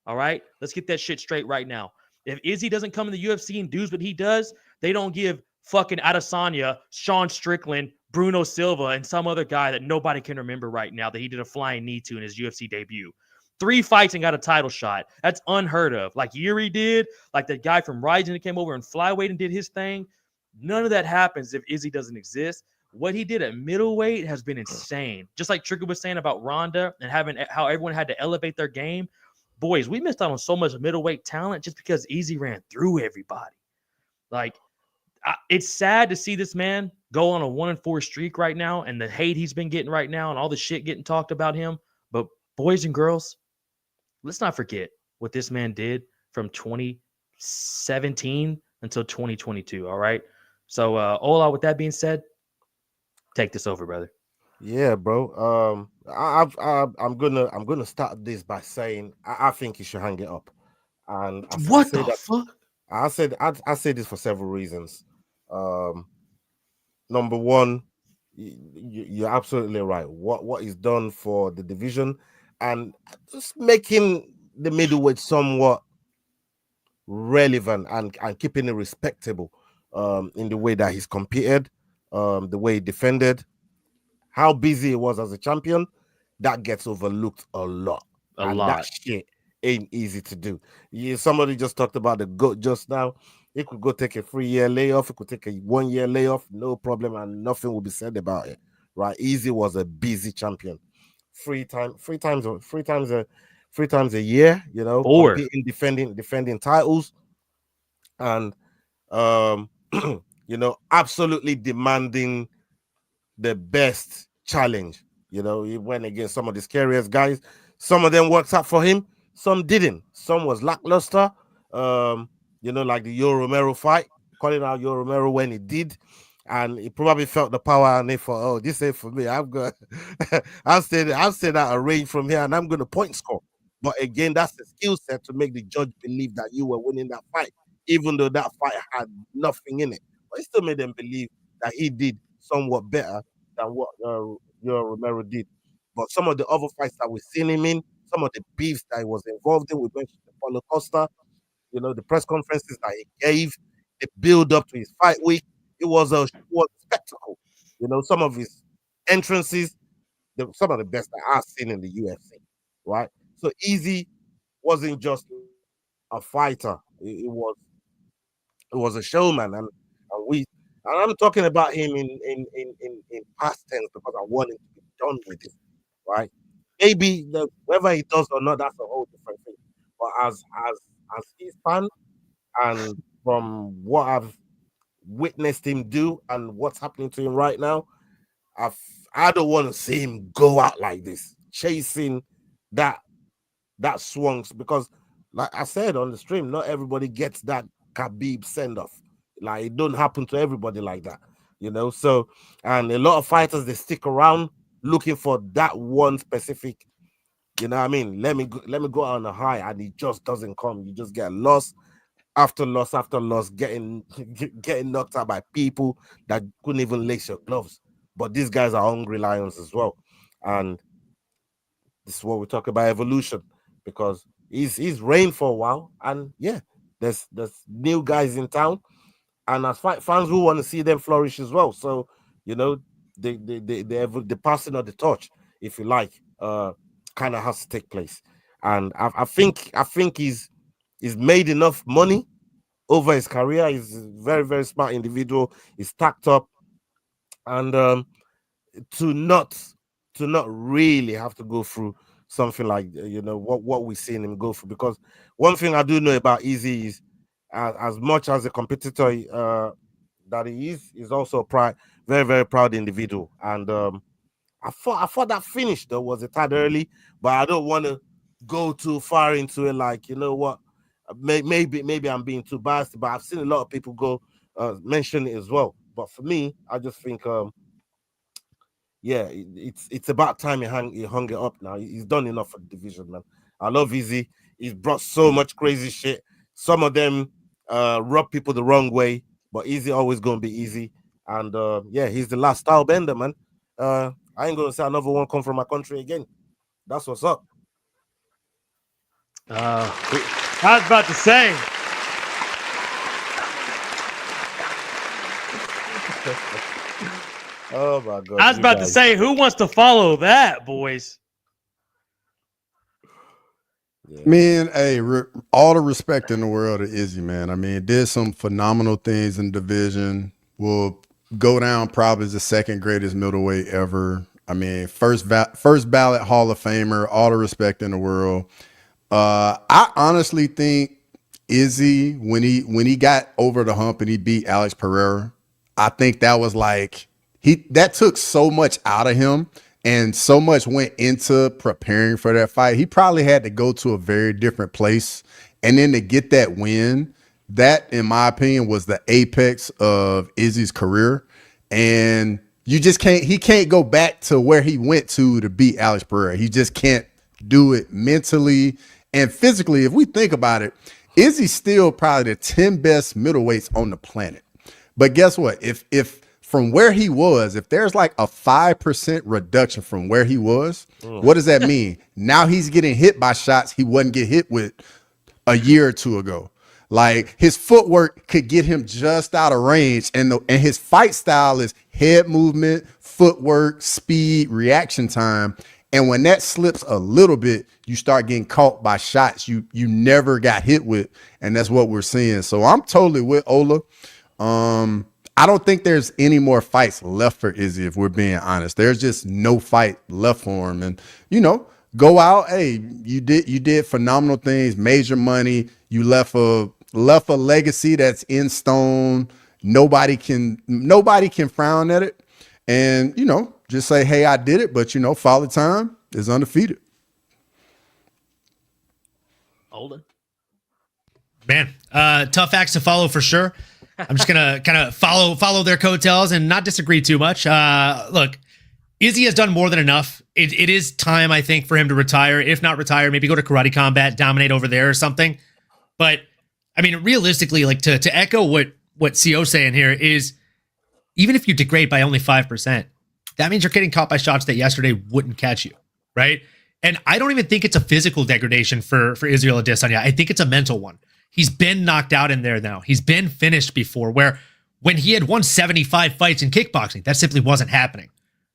All right? Let's get that shit straight right now. If Izzy doesn't come in the UFC and do what he does, they don't give fucking Adesanya, Sean Strickland, Bruno Silva, and some other guy that nobody can remember right now that he did a flying knee to in his UFC debut. 3 fights and got a title shot. That's unheard of. Like Yuri did, like that guy from Rising that came over and flyweight and did his thing. None of that happens if Izzy doesn't exist. What he did at middleweight has been insane. Just like Trigger was saying about Ronda and having how everyone had to elevate their game. Boys, we missed out on so much middleweight talent just because Izzy ran through everybody. Like, it's sad to see this man go on a 1-4 streak right now and the hate he's been getting right now and all the shit getting talked about him. But boys and girls, let's not forget what this man did from 2017 until 2022. All right. So, Ola, with that being said, take this over, brother. Yeah, bro. I'm gonna start this by saying I think you should hang it up. And what the fuck? I say this for several reasons. Number number one, you're absolutely right. What is done for the division and just making the middleweight somewhat relevant and keeping it respectable in the way that he's competed, the way he defended, how busy he was as a champion, that gets overlooked a lot. A And that lot. shit ain't easy to do. Somebody just talked about the GOAT just now. He could go take a 3-year layoff, he could take a 1-year layoff, no problem, and nothing will be said about it. Right? Easy was a busy champion. Three times a year, 4. competing, defending titles, and um, absolutely demanding the best challenge. He went against some of the scariest guys. Some of them worked out for him, some didn't. Some was lackluster. Like the Yo Romero fight, calling out Yo Romero when he did. And he probably felt the power and he thought, oh, this ain't for me. I'm going I'll stay at a range from here and I'm gonna point score. But again, that's the skill set to make the judge believe that you were winning that fight, even though that fight had nothing in it. But it still made them believe that he did somewhat better than what Romero did. But some of the other fights that we've seen him in, some of the beefs that he was involved in, we mentioned the Paulo Costa, the press conferences that he gave, the build up to his fight week, it was a spectacle. Some of his entrances, some of the best that I've seen in the UFC, right? So Easy wasn't just a fighter; it was a showman, and I'm talking about him in past tense because I want him to be done with it, right? Maybe whether he does or not, that's a whole different thing. But as he's fan, and from what I've witnessed him do and what's happening to him right now, I don't want to see him go out like this, chasing that swings, because like I said on the stream, not everybody gets that Khabib send off. Like it don't happen to everybody like that, So, and a lot of fighters, they stick around looking for that one specific, what I mean. Let me go on a high, and it just doesn't come. You just get lost after loss after loss, getting knocked out by people that couldn't even lace your gloves. But these guys are hungry lions as well, and this is what we talk about evolution, because he's reigned for a while, and yeah, there's new guys in town, and as fans who want to see them flourish as well. So the passing of the torch, if you like, kind of has to take place, and I think he's made enough money over his career. He's a very, very smart individual. He's stacked up, and to not really have to go through something like what we've seen him go through. Because one thing I do know about Easy is, as much as a competitor that he is, he's also a very, very proud individual. And I thought that finish though was a tad early, but I don't want to go too far into it. Like, what, maybe I'm being too biased, but I've seen a lot of people go mention it as well. But for me, I just think yeah, it's about time he hung it up now. He's done enough for the division, man. I love Easy. He's brought so much crazy shit. Some of them rub people the wrong way, but Easy always gonna be Easy. And yeah, he's the last style bender, man. I ain't gonna say another one come from my country again. That's what's up. I was about to say. Oh my god! I was about to say, who wants to follow that, boys? Yeah. Man, hey, all the respect in the world to Izzy, man. I mean, did some phenomenal things in the division. Will go down probably as the second greatest middleweight ever. I mean, first ballot Hall of Famer. All the respect in the world. I honestly think Izzy, when he got over the hump and he beat Alex Pereira, I think that was like that took so much out of him, and so much went into preparing for that fight. He probably had to go to a very different place, and then to get that win, that in my opinion was the apex of Izzy's career. And he can't go back to where he went to beat Alex Pereira. He just can't do it mentally and physically. If we think about it, Izzy's still probably the 10 best middleweights on the planet. But guess what? If from where he was, if there's like a 5% reduction from where he was, what does that mean? Now he's getting hit by shots he wouldn't get hit with a year or two ago. Like his footwork could get him just out of range, and his fight style is head movement, footwork, speed, reaction time. And when that slips a little bit, you start getting caught by shots you never got hit with, and that's what we're seeing. So I'm totally with Ola. I don't think there's any more fights left for Izzy, if we're being honest. There's just no fight left for him. And, go out. Hey, you did phenomenal things, major money. You left a legacy that's in stone. Nobody can frown at it. And, just say, hey, I did it. But, Father Time is undefeated. Olden. Man, tough acts to follow for sure. I'm just gonna kind of follow their coattails and not disagree too much. Look, Izzy has done more than enough. It is time, I think, for him to retire. If not retire, maybe go to Karate Combat, dominate over there or something. But I mean, realistically, like to echo what CO's saying here is, even if you degrade by only 5%, that means you're getting caught by shots that yesterday wouldn't catch you, right? And I don't even think it's a physical degradation for Israel Adesanya. I think it's a mental one. He's been knocked out in there now. He's been finished before, where when he had won 75 fights in kickboxing, that simply wasn't happening,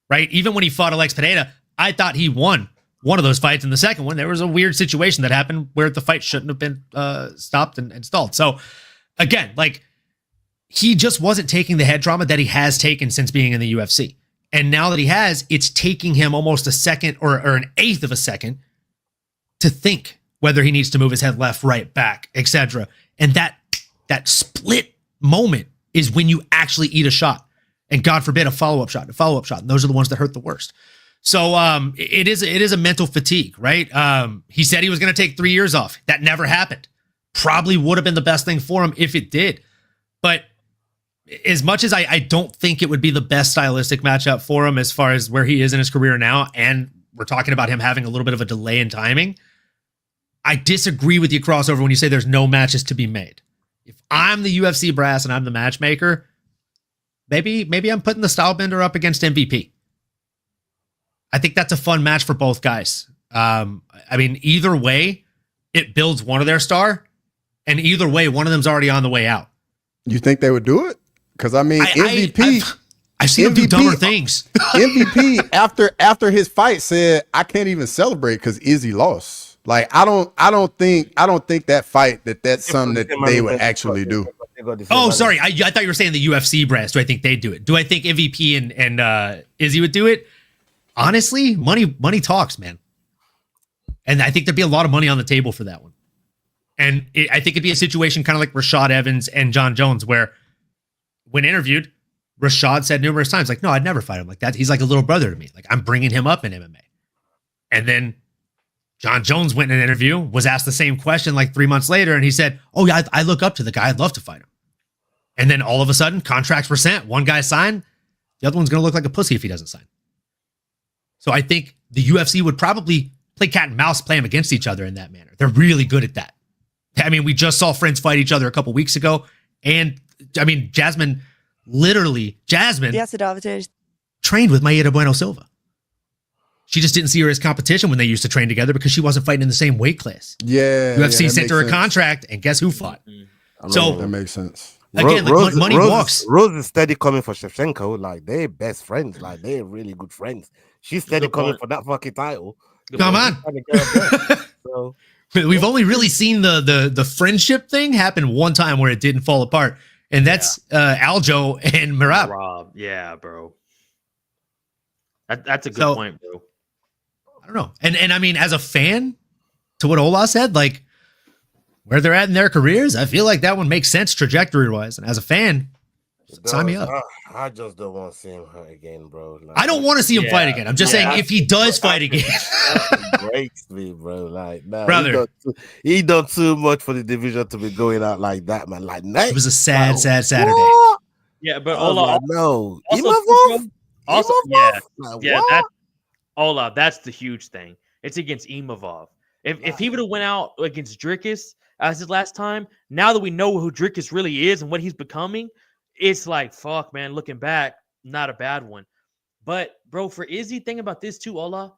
right? Even when he fought Alex Pineda, I thought he won one of those fights. In the second one, there was a weird situation that happened where the fight shouldn't have been stopped and stalled. So again, like, he just wasn't taking the head trauma that he has taken since being in the UFC. And now that he has, it's taking him almost a second or an eighth of a second to think whether he needs to move his head left, right, back, etc. And that split moment is when you actually eat a shot. And God forbid, a follow-up shot. And those are the ones that hurt the worst. So it is a mental fatigue, right? He said he was going to take 3 years off. That never happened. Probably would have been the best thing for him if it did. But as much as I don't think it would be the best stylistic matchup for him as far as where he is in his career now, and we're talking about him having a little bit of a delay in timing, I disagree with you, Crossover, when you say there's no matches to be made. If I'm the UFC brass and I'm the matchmaker, maybe I'm putting the Stylebender up against MVP. I think that's a fun match for both guys. I mean, either way, it builds one of their star, and either way, one of them's already on the way out. You think they would do it? Because I mean, MVP. I've seen him do dumber things. MVP after his fight said, "I can't even celebrate because Izzy lost." Like I don't think that fight that's something that they would actually do. Oh, sorry. I thought you were saying the UFC brass. Do I think they'd do it? Do I think MVP and Izzy would do it? Honestly, money talks, man. And I think there'd be a lot of money on the table for that one. And I think it'd be a situation kind of like Rashad Evans and John Jones, where when interviewed, Rashad said numerous times, like, no, I'd never fight him like that. He's like a little brother to me. Like, I'm bringing him up in MMA. And then John Jones went in an interview, was asked the same question like 3 months later, and he said, oh, yeah, I look up to the guy. I'd love to fight him. And then all of a sudden, contracts were sent. One guy signed. The other one's going to look like a pussy if he doesn't sign. So I think the UFC would probably play cat and mouse, play them against each other in that manner. They're really good at that. I mean, we just saw friends fight each other a couple weeks ago. And I mean, Jasmine trained with Mayeda Bueno Silva. She just didn't see her as competition when they used to train together because she wasn't fighting in the same weight class. Yeah. UFC sent her a contract, and guess who fought? So that makes sense. Again, like money walks. Rose is steady coming for Shevchenko. Like, they're best friends. Like, they're really good friends. She's steady coming for that fucking title. Come on. So, we've only really seen the friendship thing happen one time where it didn't fall apart. And that's Aljo and Merab. Rob. Yeah, bro. That's a good point, bro. I don't know. And I mean, as a fan, to what Ola said, like, where they're at in their careers, I feel like that one makes sense trajectory-wise. And as a fan, sign me up. I just don't want to see him hurt again, bro. Like, I don't want to see him fight again. I'm just saying, if he does fight again. That breaks me, bro. Like, nah, brother. He done too much for the division to be going out like that, man. Like, it was a sad Saturday. What? Yeah, but Ola, no. Imavov? Also, Imavov? Like, that's the huge thing. It's against Imavov. If he would have went out against Dricus as his last time, now that we know who Dricus really is and what he's becoming, it's like, fuck, man, looking back, not a bad one. But bro, for Izzy, think about this too, Ola.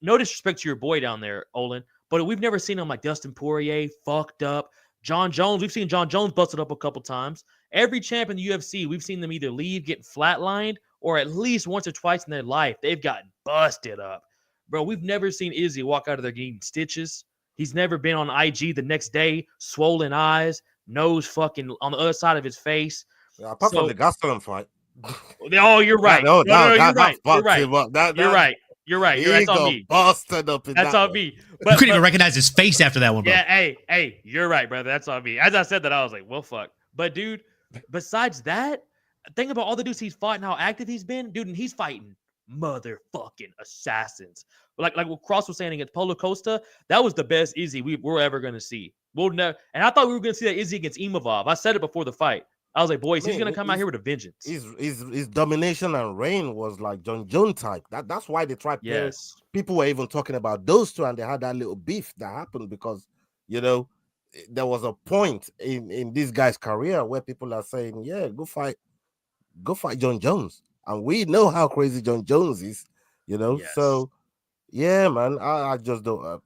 No disrespect to your boy down there, Olin, but we've never seen him like Dustin Poirier fucked up. John Jones, we've seen John Jones busted up a couple times. Every champ in the UFC, we've seen them either leave, get flatlined, or at least once or twice in their life, they've gotten busted up. Bro, we've never seen Izzy walk out of there getting stitches. He's never been on IG the next day, swollen eyes, nose fucking on the other side of his face. Yeah, apart from the Gastelum fight. Oh, you're right. No, You're right. You're right. You're right. You're right. You're right. That's on me. Busted up in That's that on me. You couldn't even recognize his face after that one, bro. Yeah, hey, you're right, brother. That's on me. As I said that, I was like, well, fuck. But dude, besides that, think about all the dudes he's fought and how active he's been, dude, and he's fighting motherfucking assassins. Like what Cross was saying against Paulo Costa, that was the best Izzy we're ever gonna see. We'll never, and I thought we were gonna see that Izzy against Imavov. I said it before the fight. I was like, boys, he's gonna come out here with a vengeance. His domination and reign was like John Jones type. That's why they tried. Yes, people were even talking about those two, and they had that little beef that happened because there was a point in this guy's career where people are saying, "Yeah, go fight John Jones," and we know how crazy John Jones is. Yes. So yeah, man, I just don't.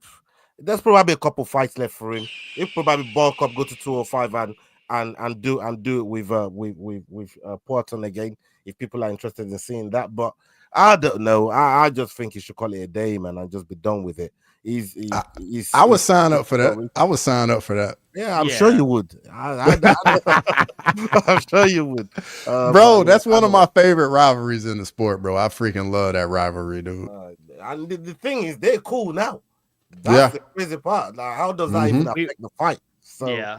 There's probably a couple fights left for him. He'll probably bulk up, go to 205 and do it with Porton again if people are interested in seeing that. But I don't know. I just think he should call it a day, man, and just be done with it. I would sign up for that. I would sign up for that. Yeah, I'm sure you would. I'm sure you would. Bro, that's one of my favorite rivalries in the sport, bro. I freaking love that rivalry, dude. And the thing is, they're cool now. That's the crazy part. Like, how does that even affect the fight? So,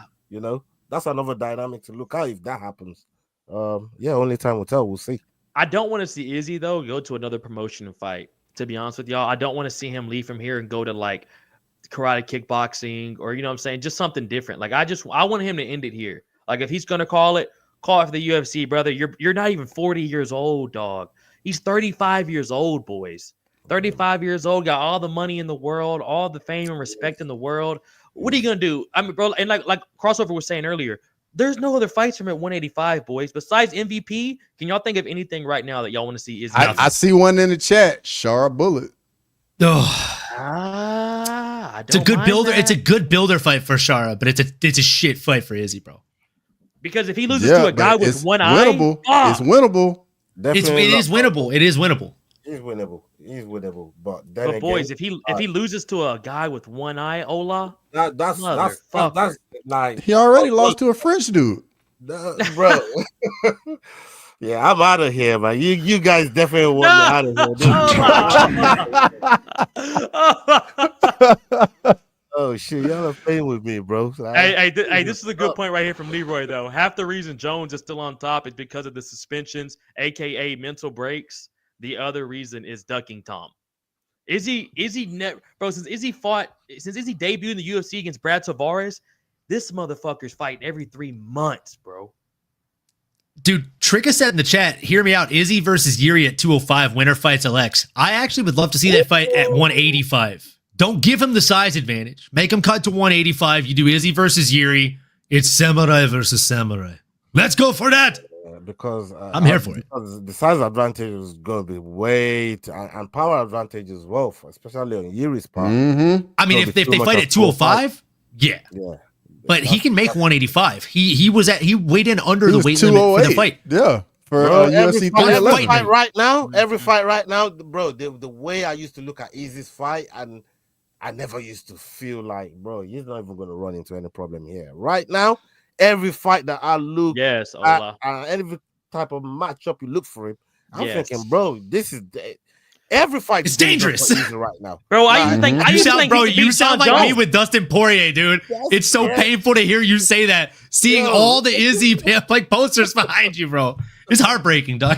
that's another dynamic to look at if that happens. Only time will tell. We'll see. I don't want to see Izzy though go to another promotion and fight. To be honest with y'all, I don't want to see him leave from here and go to like karate kickboxing or what I'm saying, just something different. Like I want him to end it here. Like if he's gonna call it for the UFC, brother. You're not even 40 years old, dog. He's 35 years old, boys. 35 years old, got all the money in the world, all the fame and respect in the world. What are you gonna do? I mean, bro, and like Crossover was saying earlier, there's no other fights from at 185, boys. Besides MVP, can y'all think of anything right now that y'all want to see? I see one in the chat. Shara Bullet. It's a good builder. It's a good builder fight for Shara, but it's a shit fight for Izzy, bro. Because if he loses to a guy with one winnable. eye, it's winnable. It is winnable. It is winnable. He's winnable. But boys, if he loses to a guy with one eye, Ola, that's like he already lost to a French dude, bro. Yeah, I'm out of here, man. You guys definitely want me out of here. Oh shit, y'all are playing with me, bro. Hey, this is a good point right here from Leroy though. Half the reason Jones is still on top is because of the suspensions, aka mental breaks. The other reason is ducking Tom. Izzy bro, since Izzy debuted in the UFC against Brad Tavares, this motherfucker's fighting every 3 months, bro. Dude, Tricka said in the chat, hear me out, Izzy versus Yuri at 205, winner fights Alex. I actually would love to see that fight at 185. Don't give him the size advantage. Make him cut to 185. You do Izzy versus Yuri. It's samurai versus samurai. Let's go for that. Because I'm here for it. The size advantage is going to be and power advantage as well, especially on Yuri's part. Mm-hmm. I mean, if they fight at 205, yeah. But he can make 185. He weighed in under the weight limit for the fight. Yeah. For UFC 311. Every fight right now, bro, the way I used to look at Izzy's fight, and I never used to feel like, bro, he's not even going to run into any problem here. Right now, every fight that I look at, every type of matchup you look for him, I'm thinking, bro, this is every fight. It's dangerous right now, bro. You sound like me with Dustin Poirier, dude. It's so painful to hear you say that. Seeing all the Izzy like posters behind you, bro, it's heartbreaking, dog.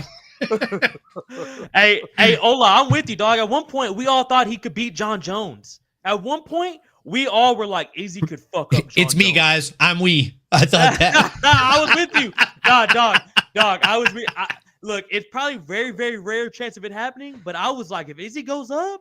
hey, Ola, I'm with you, dog. At one point, we all thought he could beat John Jones. At one point, we all were like, Izzy could fuck up John It's me, Jones. Guys. I'm we. I thought that. I was with you. Dog. I was with look, it's probably very, very rare chance of it happening, but I was like, if Izzy goes up,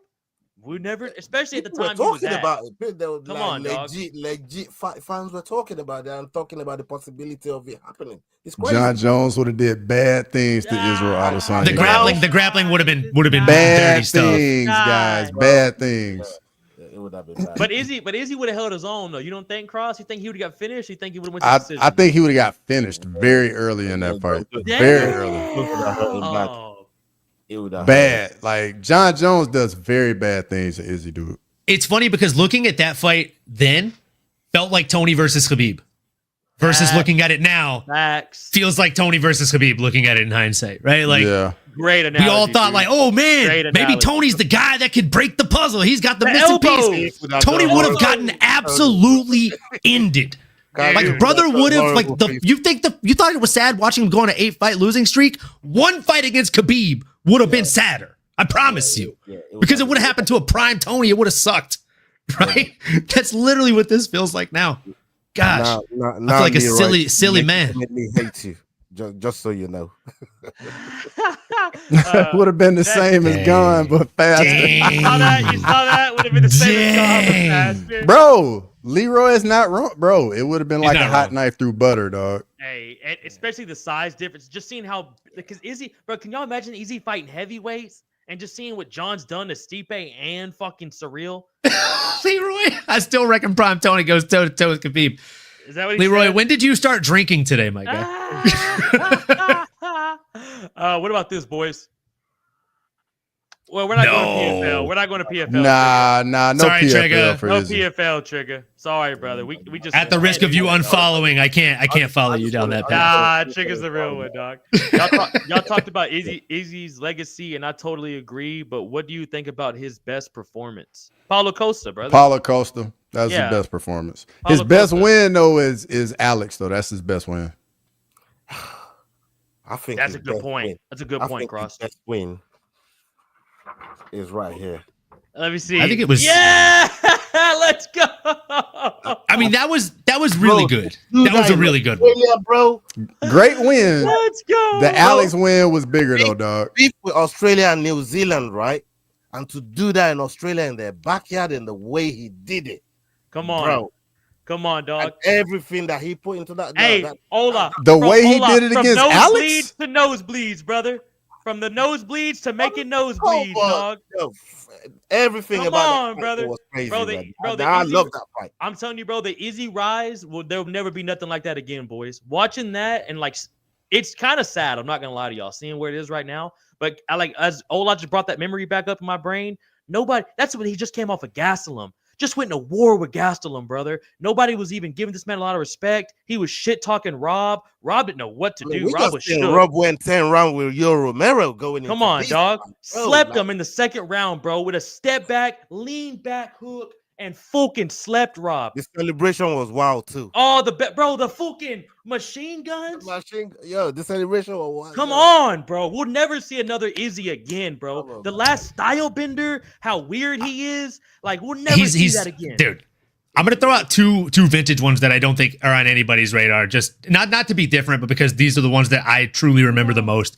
We never, especially at the People were time he was talking at. about it. There was Come like on, dog. legit fans were talking about it and talking about the possibility of it happening. It's crazy. John Jones would have did bad things to Israel Adesanya. The grappling would have been bad dirty stuff. things, guys. Bad things. It would have been bad. But Izzy would have held his own though. You don't think, Cross? You think he would have got finished? You think he would have went to decision? I think he would have got finished very early in that fight. Very early. Oh. It would have Bad. Like John Jones does very bad things to Izzy, dude. It's funny because looking at that fight then felt like Tony versus Khabib. Versus looking at it now, feels like Tony versus Khabib looking at it in hindsight, right? Like, great analogy. We all thought, like, oh man, maybe Tony's the guy that could break the puzzle. He's got the missing piece. Tony would have gotten absolutely ended. Like, brother would have, like, you thought it was sad watching him go on an 8-fight losing streak? One fight against Khabib would have been sadder. I promise you. Because it would have happened to a prime Tony. It would have sucked. Right? That's literally what this feels like now. Gosh, I feel like a silly man. Hate you, just so you know. Would have been the same as Gunn, but faster. You saw that? Would have been the same as Gunn, but faster. Bro, Leroy is not wrong, bro. It would have been like a hot knife through butter, dog. Hey, and especially the size difference. Just seeing how, because Izzy, bro, can y'all imagine Izzy fighting heavyweights and just seeing what John's done to Stipe and fucking Surreal? Leroy, I still reckon Prime Tony goes toe to toe with Khabib. Is that what he Leroy, said? when did you start drinking today, my guy? What about this, boys? Well, we're not going to PFL. We're not going to PFL. Nah, no Sorry, PFL Trigger. for no Izzy. PFL, Trigger. Sorry, brother. We just At the risk of you unfollowing, I can't follow you down that path. Nah, Trigger's the real one, dog. Y'all talked about Izzy's legacy, and I totally agree. But what do you think about his best performance? Paulo Costa, brother. Paulo Costa. That's his best performance. His best win, though, is Alex, though. That's his best win. I think that's a good point. That's a good point, Cross. His best win is right here. Let me see. I think it was. Yeah, let's go. I mean, that was really good. That was a really good one. Yeah, bro. Great win. Let's go. The Alex win was bigger, though, dog. Beef with Australia and New Zealand, right? And to do that in Australia in their backyard and the way he did it. Come on, bro. Come on, dog. And everything that he put into that. Hey, Ola. The way he did it against Alex? From nosebleeds to nosebleeds, brother. From the nosebleeds to making nosebleeds, dog. Yo, everything about that brother. was crazy, bro. I love that fight. I'm telling you, bro, the Izzy rise, there'll never be nothing like that again, boys. Watching that and like, it's kind of sad. I'm not gonna lie to y'all, seeing where it is right now. But I like, as Ola just brought that memory back up in my brain. That's when he just came off of Gastelum. Just went to war with Gastelum, brother. Nobody was even giving this man a lot of respect. He was shit talking Rob. Rob didn't know what to do. Rob was shook. Rob went 10 rounds with Yoel Romero going. Come on, dog. Slept him in the second round, bro, with a step back, lean back hook, and fucking slept Rob. The celebration was wild too. Oh, the fucking machine guns. The celebration was wild. Come on, bro. We'll never see another Izzy again, bro. The last style bender, how weird he is. Like, we'll never see that again. Dude, I'm gonna throw out two vintage ones that I don't think are on anybody's radar. Just not to be different, but because these are the ones that I truly remember the most.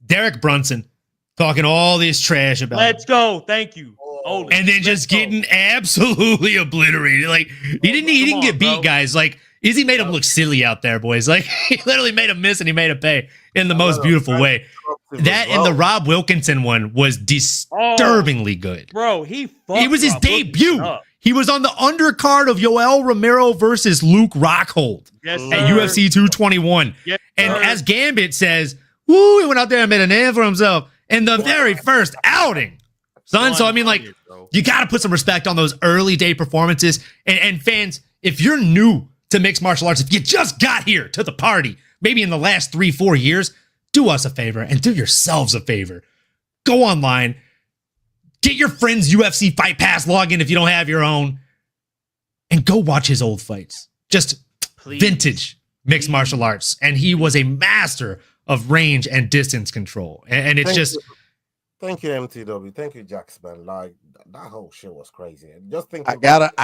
Derek Brunson talking all this trash about. Let's go. Thank you. And then just getting absolutely obliterated. Like, he didn't get beat, guys. Like, Izzy made him look silly out there, boys. Like, he literally made him miss and he made him pay in the most beautiful way. That and the Rob Wilkinson one was disturbingly good. Bro, he was his debut. He was on the undercard of Yoel Romero versus Luke Rockhold at UFC 221. Yes, and as Gambit says, woo, he went out there and made a name for himself in the very first outing. Son, so I mean, like, you got to put some respect on those early day performances. And fans, if you're new to mixed martial arts, if you just got here to the party, maybe in the last 3-4 years, do us a favor and do yourselves a favor. Go online, get your friend's UFC Fight Pass login if you don't have your own, and go watch his old fights. Just vintage mixed martial arts. And he was a master of range and distance control. And it's Thank you, MTW. Thank you, Jax, man. Like that whole shit was crazy. Just think. I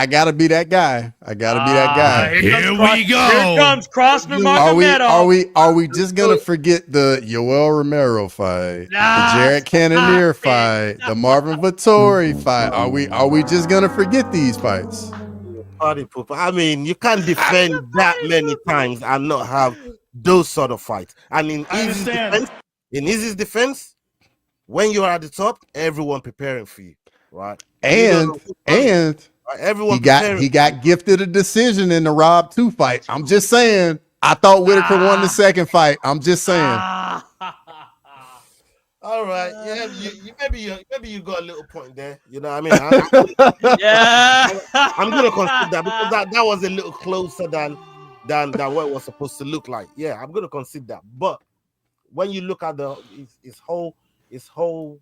gotta be that guy. I gotta be that guy. Here we go. Here comes Cross Nurmagomedov. Are we just gonna forget the Yoel Romero fight, the Jared Cannonier fight, the Marvin Vettori fight? Are we just gonna forget these fights? Party pooper. I mean, you can't defend that many times and not have those sort of fights. And in Izzy's defense, when you're at the top, everyone preparing for you, right? And everyone he got gifted a decision in the Rob 2 fight. I'm just saying. I thought Whitaker won the second fight. I'm just saying. All right, yeah, maybe you got a little point there. You know what I mean? I'm gonna concede that because that was a little closer than what it was supposed to look like. Yeah, I'm gonna concede that. But when you look at his whole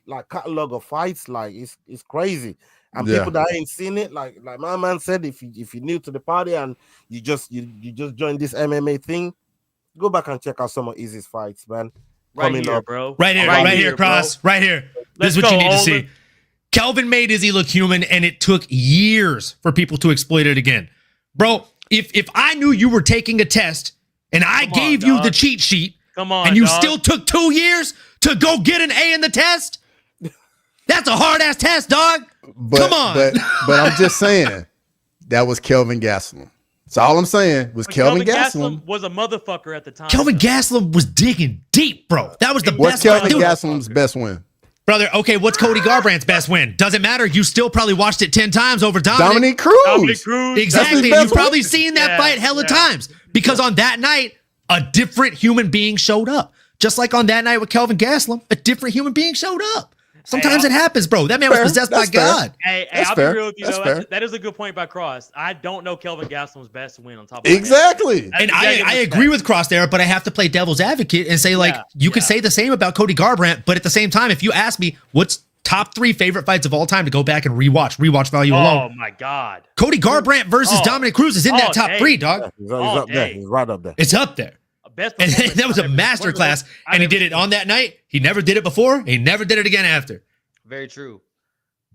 like catalog of fights, like it's crazy. And people that ain't seen it, like my man said, if you're new to the party and you just joined this MMA thing, go back and check out some of Izzy's fights, man. Right here, bro. Right here, Cross. Bro. Right here. This is what you need to see. Kelvin made Izzy look human, and it took years for people to exploit it again. Bro, if I knew you were taking a test and I gave you the cheat sheet, and you still took 2 years to go get an A in the test, that's a hard-ass test, dog. Come on. But I'm just saying, that was Kelvin Gastelum. That's all I'm saying was Kelvin Gastelum was a motherfucker at the time. Kelvin Gastelum was digging deep, bro. That was the best. What's Kelvin Gastelum's best win? Brother, okay, what's Cody Garbrandt's best win? Doesn't matter. You still probably watched it 10 times over Dominic Cruz. Exactly. You've probably seen that fight hella times because on that night, a different human being showed up. Just like on that night with Kelvin Gastelum, a different human being showed up. Sometimes it happens, bro. That man was possessed by God. Hey, I'll be real with you, though. That is a good point by Cross. I don't know Kelvin Gastelum's best win on top of exactly. And I agree with Cross there, but I have to play devil's advocate and say, like, you could say the same about Cody Garbrandt, but at the same time, if you ask me what's top 3 favorite fights of all time to go back and rewatch value alone. Oh, my God. Cody Garbrandt versus Dominic Cruz is in that top 3, dog. He's up there. He's right up there. It's up there. And that was a masterclass, and he did it on that night. He never did it before. He never did it again after. Very true.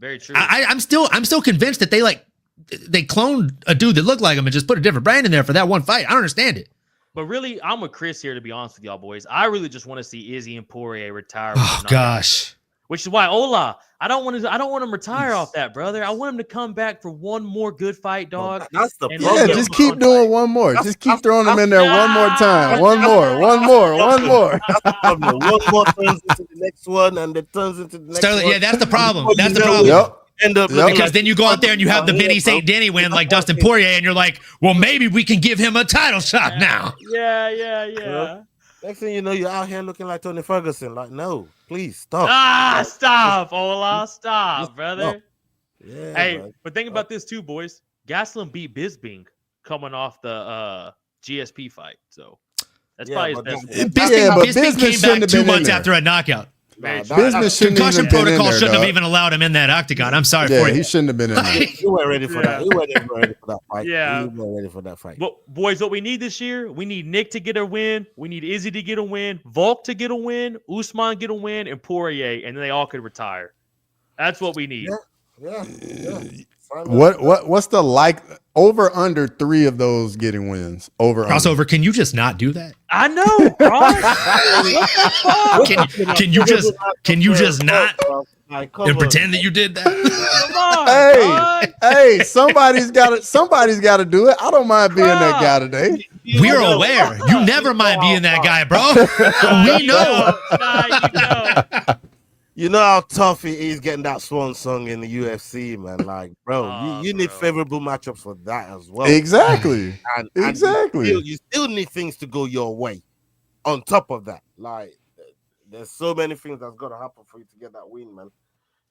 Very true. I'm still convinced that they cloned a dude that looked like him and just put a different brand in there for that one fight. I don't understand it. But really, I'm with Chris here, to be honest with y'all boys. I really just want to see Izzy and Poirier retire. Oh gosh. Which is why Ola, I don't want him to retire off that, brother. I want him to come back for one more good fight, dog. That's the problem. Yeah, just keep doing one more. Just keep throwing them in there one more time. One more. That's the problem. One more turns into the next one, and it turns into the next one. Yeah, that's the problem. That's the problem. Yep. Because then you go out there and you have the Benny St. Denny win like Dustin Poirier, and you're like, well, maybe we can give him a title shot now. Yeah. Next thing you know, you're out here looking like Tony Ferguson. Like, no, please stop. Stop, Ola. Stop, brother. Yeah, hey, man. but think about this too, boys. Gastelum beat Bisping coming off the GSP fight. So that's probably his best one. Bisping came back 2 months after a knockout. Concussion protocol shouldn't have even allowed him in that octagon. I'm sorry for you. He shouldn't have been in there. You weren't ready for that. You weren't ready for that fight. Yeah. You weren't ready for that fight. But boys, what we need this year, we need Nick to get a win. We need Izzy to get a win. Volk to get a win. Usman get a win. And Poirier. And then they all could retire. That's what we need. Yeah. What's the over under 3 of those getting wins? Crossover, can you just not do that? I know, can you just not and pretend that you did that? Hey, somebody's got to do it. I don't mind being that guy today. We're aware. You never mind being that guy, bro. We know. You know how tough it is getting that swan song in the UFC, man. Like, bro, you need favorable matchups for that as well. Exactly. And you still need things to go your way. On top of that, like, there's so many things that's got to happen for you to get that win, man.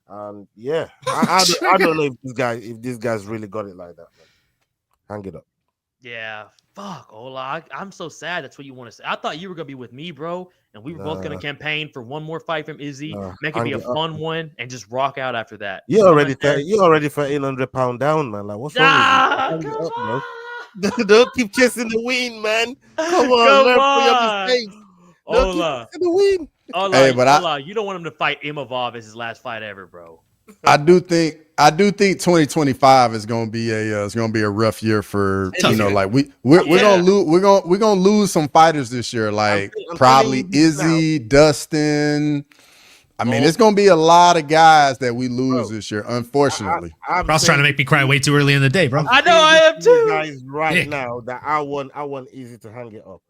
And yeah, I don't know if this guy's really got it like that, man. Hang it up. Yeah, fuck, Ola. I'm so sad. That's what you want to say. I thought you were gonna be with me, bro, and we were both gonna campaign for one more fight from Izzy, make it be a fun one, and just rock out after that. You're already 1,800 pounds down, man. Like, what's wrong with you? Hang it up, bro. Don't keep chasing the win, man. Come on, learn from your mistakes. Don't keep chasing the win. Hey, but you don't want him to fight Imavov as his last fight ever, bro. I do think 2025 is gonna be a rough year for like we're gonna lose some fighters this year, like I'm probably telling you this Izzy, Dustin. I mean, it's gonna be a lot of guys that we lose Bro, this year, unfortunately. Ross trying to make me cry way too early in the day, bro. I know I am too. Guys, right Yeah. now that I want Izzy to hang it up.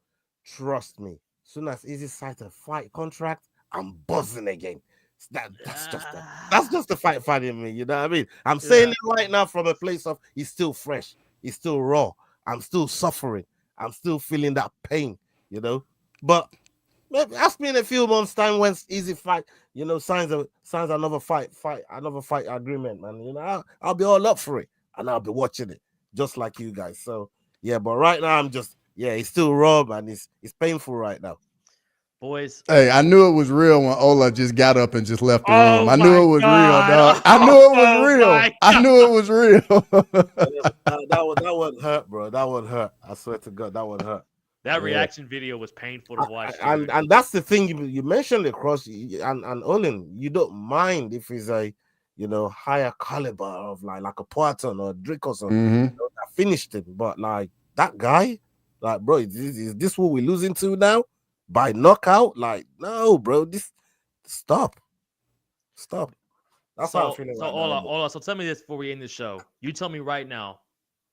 Trust me. Soon as Izzy signs a fight contract, I'm buzzing again. That's just the fight in me. You know what I mean? I'm saying it right now from a place of he's still fresh, he's still raw. I'm still suffering. I'm still feeling that pain. You know, but maybe ask me in a few months' time when Izzy fight. You know, signs another fight agreement, man. You know, I'll be all up for it, and I'll be watching it just like you guys. So yeah, but right now I'm just he's still raw, man. It's painful right now. Boys. Hey, I knew it was real when Ola just got up and just left the room. I my knew it was real, God. dog. I knew it was real. I knew it was real. that would hurt, bro. That would hurt. I swear to God, that would hurt. That reaction video was painful to watch. And that's the thing you mentioned across and Olin, you don't mind if he's a higher caliber of like a Poitin or a Drickerson that finished him, but like that guy, like bro, is this what we're losing to now? By knockout? Like, no, bro. This stop. That's how I'm feeling. So tell me this before we end the show. You tell me right now.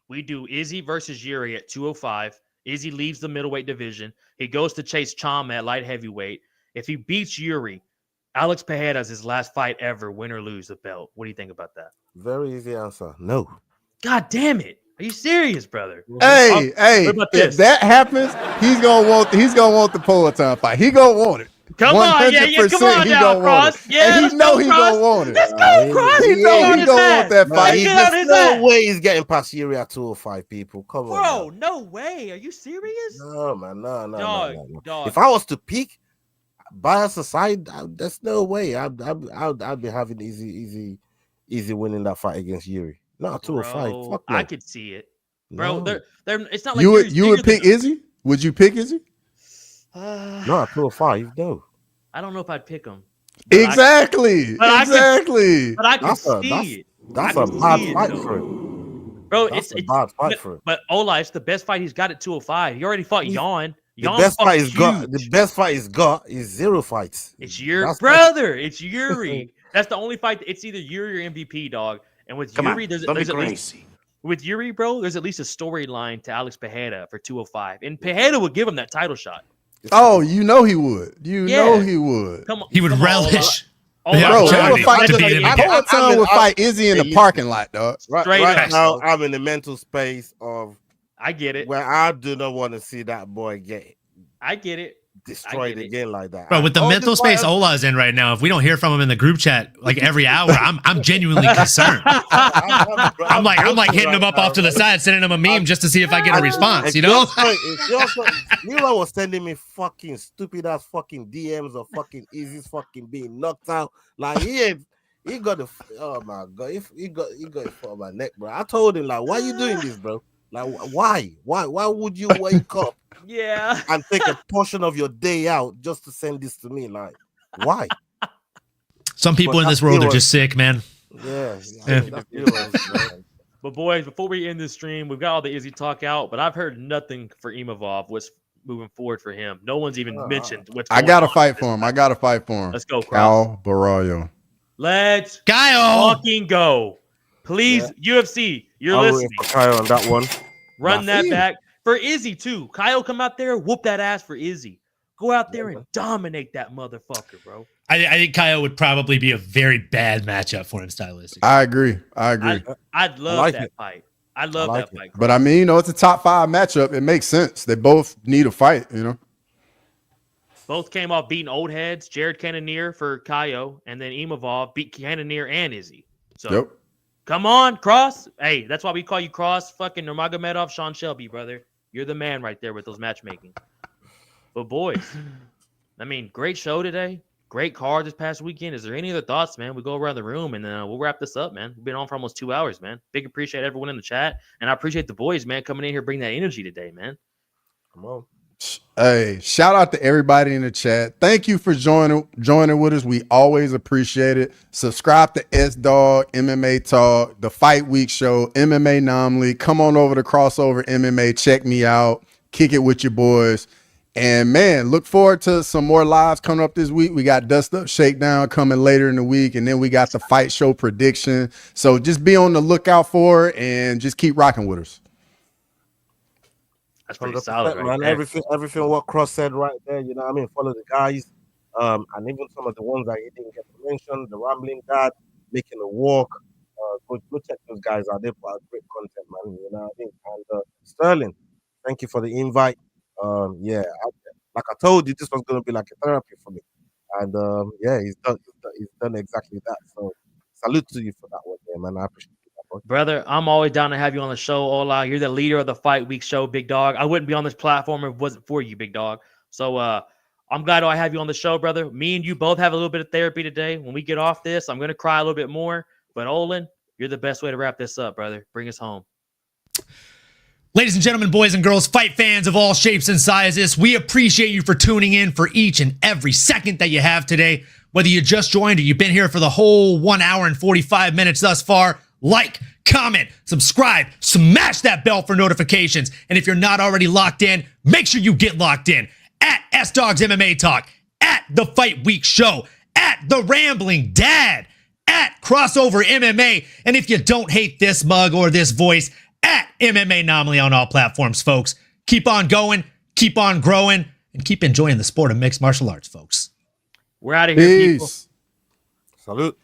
We do Izzy versus Yuri at 205. Izzy leaves the middleweight division. He goes to chase Chama at light heavyweight. If he beats Yuri, Alex Pereira's his last fight ever, win or lose the belt. What do you think about that? Very easy answer. No. God damn it. Are you serious, brother? Hey, if that happens, he's gonna want the Poitin fight. He gonna want it. Come on, come on now, Cross. Yeah, and he know he gonna want it. Let's go, Cross. He know he gonna want that fight. There's no way he's getting past Yuri at 205, people. Come on, bro. No way. Are you serious? No, man. No. Dog. If I was to pick, bias aside, there's no way. I'd be having easy winning that fight against Yuri. No, 205. Fuck no. I could see it, bro. No. They're. It's not like you would pick Izzy. Would you pick Izzy? No, at 205. No. I don't know if I'd pick him. Exactly. But I can see it. That's a bad fight for him, bro. It's a bad fight for him. But Ola, it's the best fight he's got at 205. He already fought Jan. The best fight he's got is 0 fights. It's your brother. It's Yuri. That's the only fight. It's either Yuri or MVP, dog. And with Yuri, there's at least with Yuri, bro. There's at least a storyline to Alex Pereira for 205, and Pereira would give him that title shot. Oh, you know he would. Know he would. He would relish. Poitin would fight Izzy in the parking lot, dog. Right now, I'm in the mental space of. I get it. Where I do not want to see that boy get. I get it. Destroyed again like that. Bro, with the mental space Ola's in right now, if we don't hear from him in the group chat like every hour, I'm genuinely concerned. I'm like hitting him up off to the side, sending him a meme just to see if I get a response, you know? Mila was sending me fucking stupid ass fucking DMs of fucking Izzy's fucking being knocked out. Like he got the oh my god, he got it for my neck, bro. I told him like, why you doing this, bro? Like why would you wake up and take a portion of your day out just to send this to me? Like, why? Some people in this world are just sick, man. Yeah. But boys, before we end this stream, we've got all the Izzy talk out, but I've heard nothing for Imavov. What's moving forward for him? No one's even mentioned what's going on. I got to fight for him. Let's go, Cal Barrio. Let's fucking go. Please, UFC, you're listening. Kyle on that one. Run that back. For Izzy, too. Kyle, come out there, whoop that ass for Izzy. Go out there and dominate that motherfucker, bro. I think Kyle would probably be a very bad matchup for him stylistically. I agree. I'd love that fight. I love that fight. But I mean, it's a top 5 matchup. It makes sense. They both need a fight, Both came off beating old heads. Jared Cannonier for Kyle, and then Imavov beat Cannonier and Izzy. So, come on, Cross. Hey, that's why we call you Cross. Fucking Nurmagomedov, Sean Shelby, brother. You're the man right there with those matchmaking. But boys, I mean, great show today. Great card this past weekend. Is there any other thoughts, man? We go around the room and we'll wrap this up, man. We've been on for almost 2 hours, man. Big appreciate everyone in the chat. And I appreciate the boys, man, coming in here, bringing that energy today, man. Come on. Hey, shout out to everybody in the chat. Thank you for joining with us. We always appreciate it. Subscribe to S Dog MMA Talk, the Fight Week Show, MMA Anomaly. Come on over to Crossover MMA. Check me out. Kick it with your boys. And man, look forward to some more lives coming up this week. We got Dust Up Shakedown coming later in the week, and then we got the Fight Show prediction. So just be on the lookout for it and just keep rocking with us. That's pretty solid, right there. Everything what Cross said right there. You know what I mean? Follow the guys, and even some of the ones that he didn't get to mention. The Rambling Dad, Making a Walk. Go check those guys out. They put out great content, man. You know what I mean? And Sterling, thank you for the invite. Like I told you, this was going to be like a therapy for me. And he's done exactly that. So salute to you for that one, there, man. I appreciate that, bro. Brother, I'm always down to have you on the show, Ola. You're the leader of the Fight Week Show, big dog. I wouldn't be on this platform if it wasn't for you, big dog. So I'm glad I have you on the show, brother. Me and you both have a little bit of therapy today. When we get off this, I'm going to cry a little bit more. But Olin, you're the best way to wrap this up, brother. Bring us home. Ladies and gentlemen, boys and girls, fight fans of all shapes and sizes, we appreciate you for tuning in for each and every second that you have today. Whether you just joined or you've been here for the whole 1 hour and 45 minutes thus far, like, comment, subscribe, smash that bell for notifications. And if you're not already locked in, make sure you get locked in at S-Dogs MMA Talk, at the Fight Week Show, at the Rambling Dad, at Crossover MMA. And if you don't hate this mug or this voice, at MMA Anomaly on all platforms, folks. Keep on going, keep on growing, and keep enjoying the sport of mixed martial arts, folks. We're out of here, people. Salute.